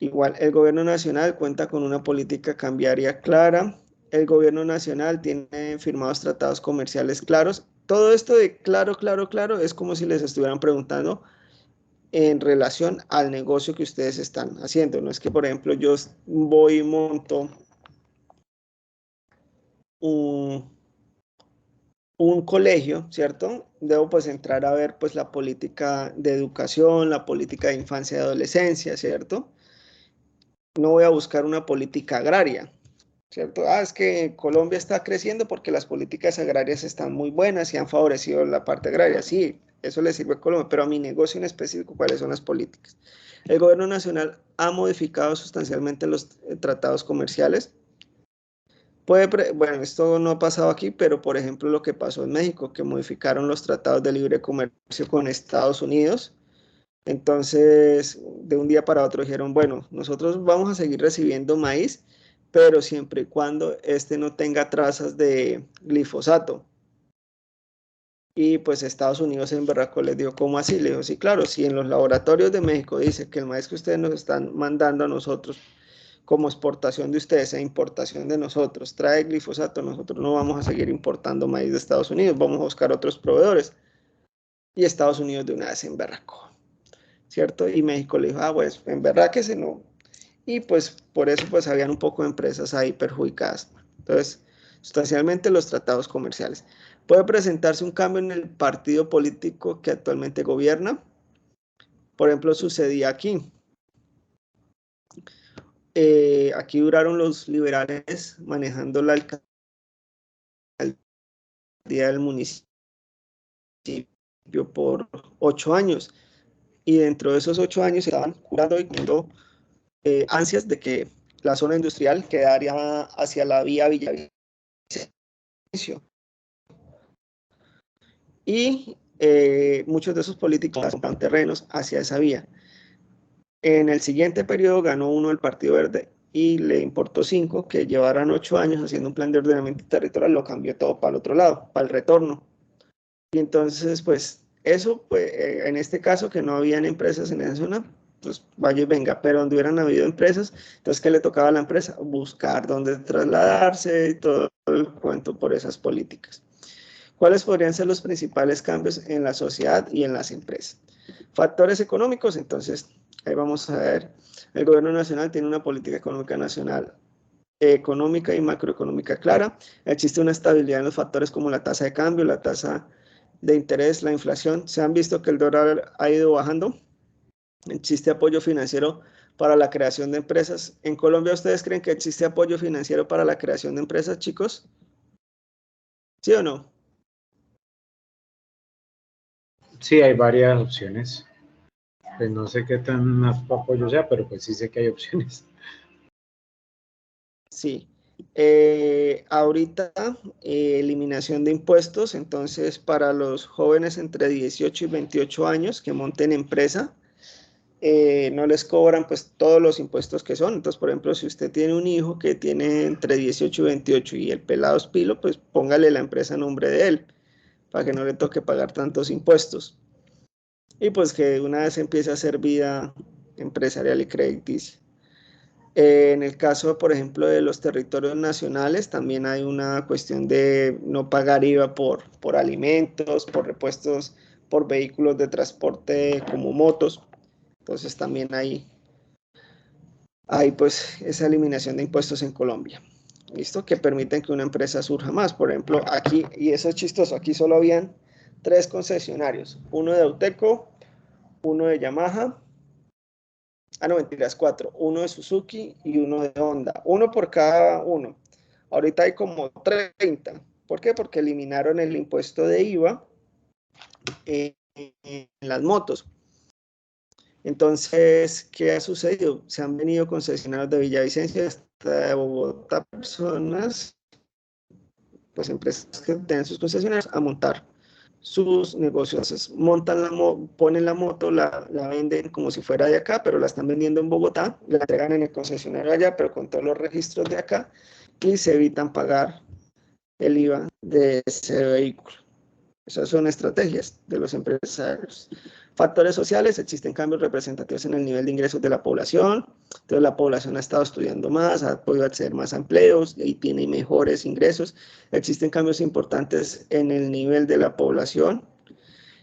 igual el gobierno nacional cuenta con una política cambiaria clara, el gobierno nacional tiene firmados tratados comerciales claros. Todo esto de claro, claro, claro es como si les estuvieran preguntando en relación al negocio que ustedes están haciendo. No es que, por ejemplo, yo voy y monto un colegio, ¿cierto? Debo pues entrar a ver pues la política de educación, la política de infancia y adolescencia, ¿cierto? No voy a buscar una política agraria, ¿cierto? Es que Colombia está creciendo porque las políticas agrarias están muy buenas y han favorecido la parte agraria. Sí, eso le sirve a Colombia, pero a mi negocio en específico, ¿cuáles son las políticas? El gobierno nacional ha modificado sustancialmente los tratados comerciales Bueno, esto no ha pasado aquí, pero por ejemplo lo que pasó en México, que modificaron los tratados de libre comercio con Estados Unidos. Entonces, de un día para otro dijeron, bueno, nosotros vamos a seguir recibiendo maíz, pero siempre y cuando este no tenga trazas de glifosato. Y pues Estados Unidos en berraco les dijo, ¿cómo así? Le dijo, sí, claro, si en los laboratorios de México dice que el maíz que ustedes nos están mandando a nosotros como exportación de ustedes e importación de nosotros trae glifosato, nosotros no vamos a seguir importando maíz de Estados Unidos, vamos a buscar otros proveedores. Y Estados Unidos de una vez en berraco, ¿cierto? Y México le dijo, pues en berráquese, no. Y pues por eso pues habían un poco de empresas ahí perjudicadas. Entonces, sustancialmente los tratados comerciales. Puede presentarse un cambio en el partido político que actualmente gobierna. Por ejemplo, sucedía aquí. Aquí duraron los liberales manejando la alcaldía del municipio por 8 años. Y dentro de esos 8 años estaban curando y teniendo ansias de que la zona industrial quedaría hacia la vía Villavicencio. Y muchos de esos políticos compraron terrenos hacia esa vía. En el siguiente periodo ganó uno el Partido Verde y le importó 5, que llevaran 8 años haciendo un plan de ordenamiento territorial, lo cambió todo para el otro lado, para el retorno. Y entonces, pues, eso, pues, en este caso, que no habían empresas en esa zona, pues vaya y venga, pero donde hubieran habido empresas, entonces, ¿qué le tocaba a la empresa? Buscar dónde trasladarse y todo el cuento por esas políticas. ¿Cuáles podrían ser los principales cambios en la sociedad y en las empresas? Factores económicos, entonces, ahí vamos a ver, el gobierno nacional tiene una política económica nacional económica y macroeconómica clara, existe una estabilidad en los factores como la tasa de cambio, la tasa de interés, la inflación. Se han visto que el dólar ha ido bajando, existe apoyo financiero para la creación de empresas. ¿En Colombia ustedes creen que existe apoyo financiero para la creación de empresas, chicos? ¿Sí o no? Sí, hay varias opciones. Pues no sé qué tan más apoyo sea, pero pues sí sé que hay opciones. Sí. Ahorita, eliminación de impuestos, entonces para los jóvenes entre 18 y 28 años que monten empresa, no les cobran pues todos los impuestos que son. Entonces, por ejemplo, si usted tiene un hijo que tiene entre 18 y 28 y el pelado es pilo, pues póngale la empresa a nombre de él, para que no le toque pagar tantos impuestos. Y pues que una vez empiece a hacer vida empresarial y crediticia. En el caso, por ejemplo, de los territorios nacionales, también hay una cuestión de no pagar IVA por alimentos, por repuestos, por vehículos de transporte como motos. Entonces también hay pues esa eliminación de impuestos en Colombia. ¿Listo? Que permiten que una empresa surja más. Por ejemplo, aquí, y eso es chistoso, aquí solo habían 3 concesionarios, uno de Auteco, uno de Yamaha, no mentiras, 4, uno de Suzuki y uno de Honda, uno por cada uno. Ahorita hay como 30. ¿Por qué? Porque eliminaron el impuesto de IVA en las motos. Entonces, ¿qué ha sucedido? Se han venido concesionarios de Villavicencio hasta de Bogotá, personas, pues empresas que tienen sus concesionarios, a montar sus negocios. Entonces, ponen la moto, la venden como si fuera de acá, pero la están vendiendo en Bogotá, la entregan en el concesionario allá, pero con todos los registros de acá, y se evitan pagar el IVA de ese vehículo. Esas son estrategias de los empresarios. Factores sociales, existen cambios representativos en el nivel de ingresos de la población, entonces la población ha estado estudiando más, ha podido acceder más a empleos y tiene mejores ingresos. Existen cambios importantes en el nivel de la población,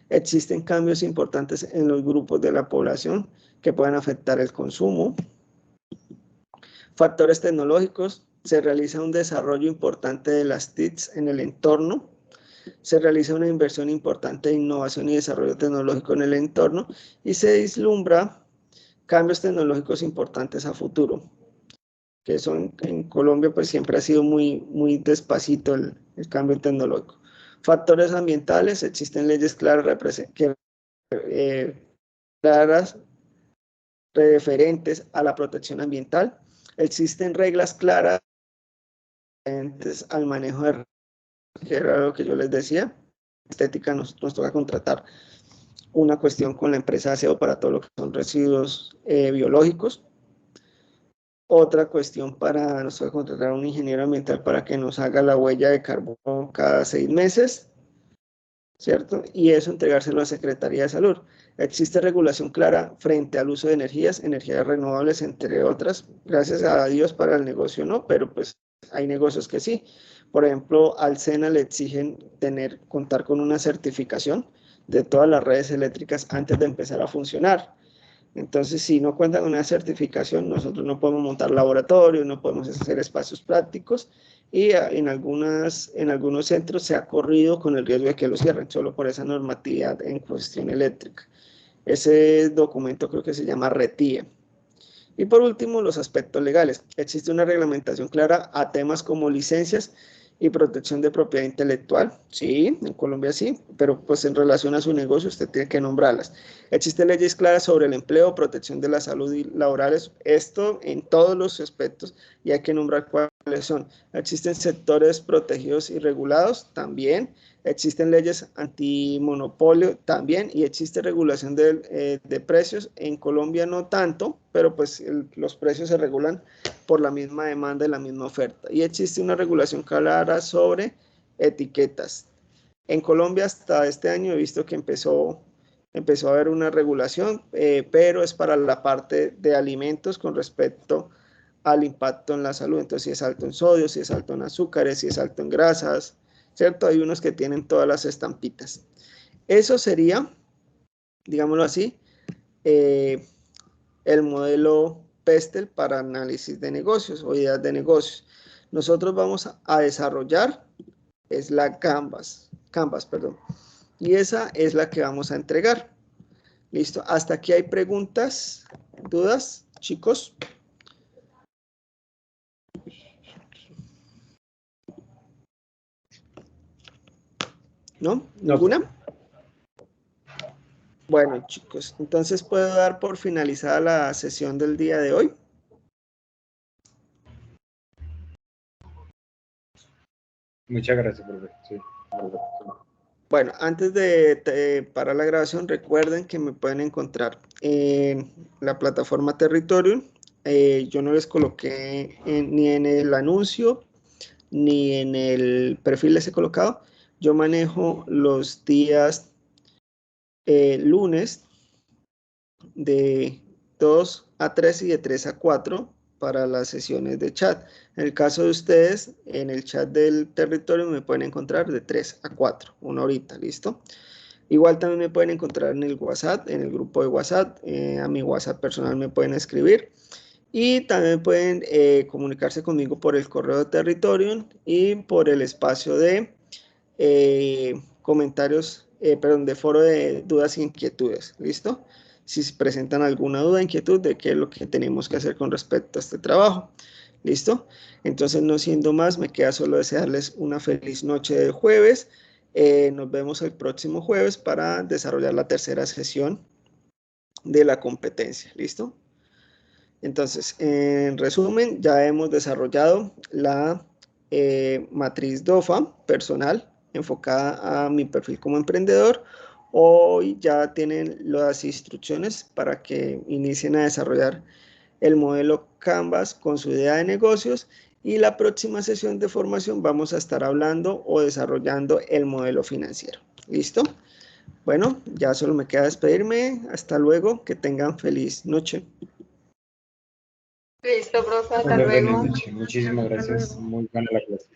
existen cambios importantes en los grupos de la población que pueden afectar el consumo. Factores tecnológicos, se realiza un desarrollo importante de las TICs en el entorno, se realiza una inversión importante de innovación y desarrollo tecnológico en el entorno y se vislumbra cambios tecnológicos importantes a futuro, que son en Colombia pues siempre ha sido muy despacito el cambio tecnológico. Factores ambientales, existen leyes claras referentes a la protección ambiental, existen reglas claras al manejo de, que era lo que yo les decía, estética nos toca contratar una cuestión con la empresa de aseo para todo lo que son residuos biológicos. Otra cuestión nos toca contratar a un ingeniero ambiental para que nos haga la huella de carbono cada 6 meses, ¿cierto? Y eso entregárselo a la Secretaría de Salud. Existe regulación clara frente al uso de energías renovables, entre otras. Gracias a Dios para el negocio no, pero pues hay negocios que sí. Por ejemplo, al SENA le exigen contar con una certificación de todas las redes eléctricas antes de empezar a funcionar. Entonces, si no cuentan con una certificación, nosotros no podemos montar laboratorios, no podemos hacer espacios prácticos y en algunos centros se ha corrido con el riesgo de que lo cierren, solo por esa normatividad en cuestión eléctrica. Ese documento creo que se llama RETIE. Y por último, los aspectos legales. Existe una reglamentación clara a temas como licencias y protección de propiedad intelectual. Sí, en Colombia sí, pero pues en relación a su negocio usted tiene que nombrarlas. Existen leyes claras sobre el empleo, protección de la salud y laborales, esto en todos los aspectos, y hay que nombrar cuáles son. Existen sectores protegidos y regulados, también. Existen leyes antimonopolio, también, y existe regulación de precios. En Colombia no tanto, pero pues los precios se regulan por la misma demanda y la misma oferta. Y existe una regulación clara sobre etiquetas. En Colombia hasta este año he visto que empezó a haber una regulación, pero es para la parte de alimentos con respecto al impacto en la salud. Entonces, si es alto en sodio, si es alto en azúcares, si es alto en grasas, ¿cierto? Hay unos que tienen todas las estampitas. Eso sería, digámoslo así, el modelo Pestel para análisis de negocios o ideas de negocios. Nosotros vamos a desarrollar, es la Canvas, perdón, y esa es la que vamos a entregar. Listo, hasta aquí hay preguntas, dudas, chicos. ¿No? ¿Ninguna? Bueno, chicos, entonces puedo dar por finalizada la sesión del día de hoy. Muchas gracias, profe. Sí. Bueno, antes de parar la grabación, recuerden que me pueden encontrar en la plataforma Territorium. Yo no les coloqué ni en el anuncio, ni en el perfil les he colocado. Yo manejo los días lunes de 2 a 3 y de 3 a 4 para las sesiones de chat. En el caso de ustedes, en el chat del territorio me pueden encontrar de 3 a 4, una horita, ¿listo? Igual también me pueden encontrar en el WhatsApp, en el grupo de WhatsApp, a mi WhatsApp personal me pueden escribir. Y también pueden comunicarse conmigo por el correo de Territorium y por el espacio de comentarios, de foro de dudas e inquietudes, ¿listo? Si se presentan alguna duda, inquietud de qué es lo que tenemos que hacer con respecto a este trabajo, ¿listo? Entonces, no siendo más, me queda solo desearles una feliz noche de jueves. Nos vemos el próximo jueves para desarrollar la tercera sesión de la competencia, ¿listo? Entonces, en resumen, ya hemos desarrollado la matriz DOFA personal enfocada a mi perfil como emprendedor. Hoy ya tienen las instrucciones para que inicien a desarrollar el modelo Canvas con su idea de negocios, y la próxima sesión de formación vamos a estar hablando o desarrollando el modelo financiero. ¿Listo? Bueno, ya solo me queda despedirme. Hasta luego. Que tengan feliz noche. Listo, profe, hasta Muy buenas luego. noches. Muchísimas gracias. Muy buena la clase.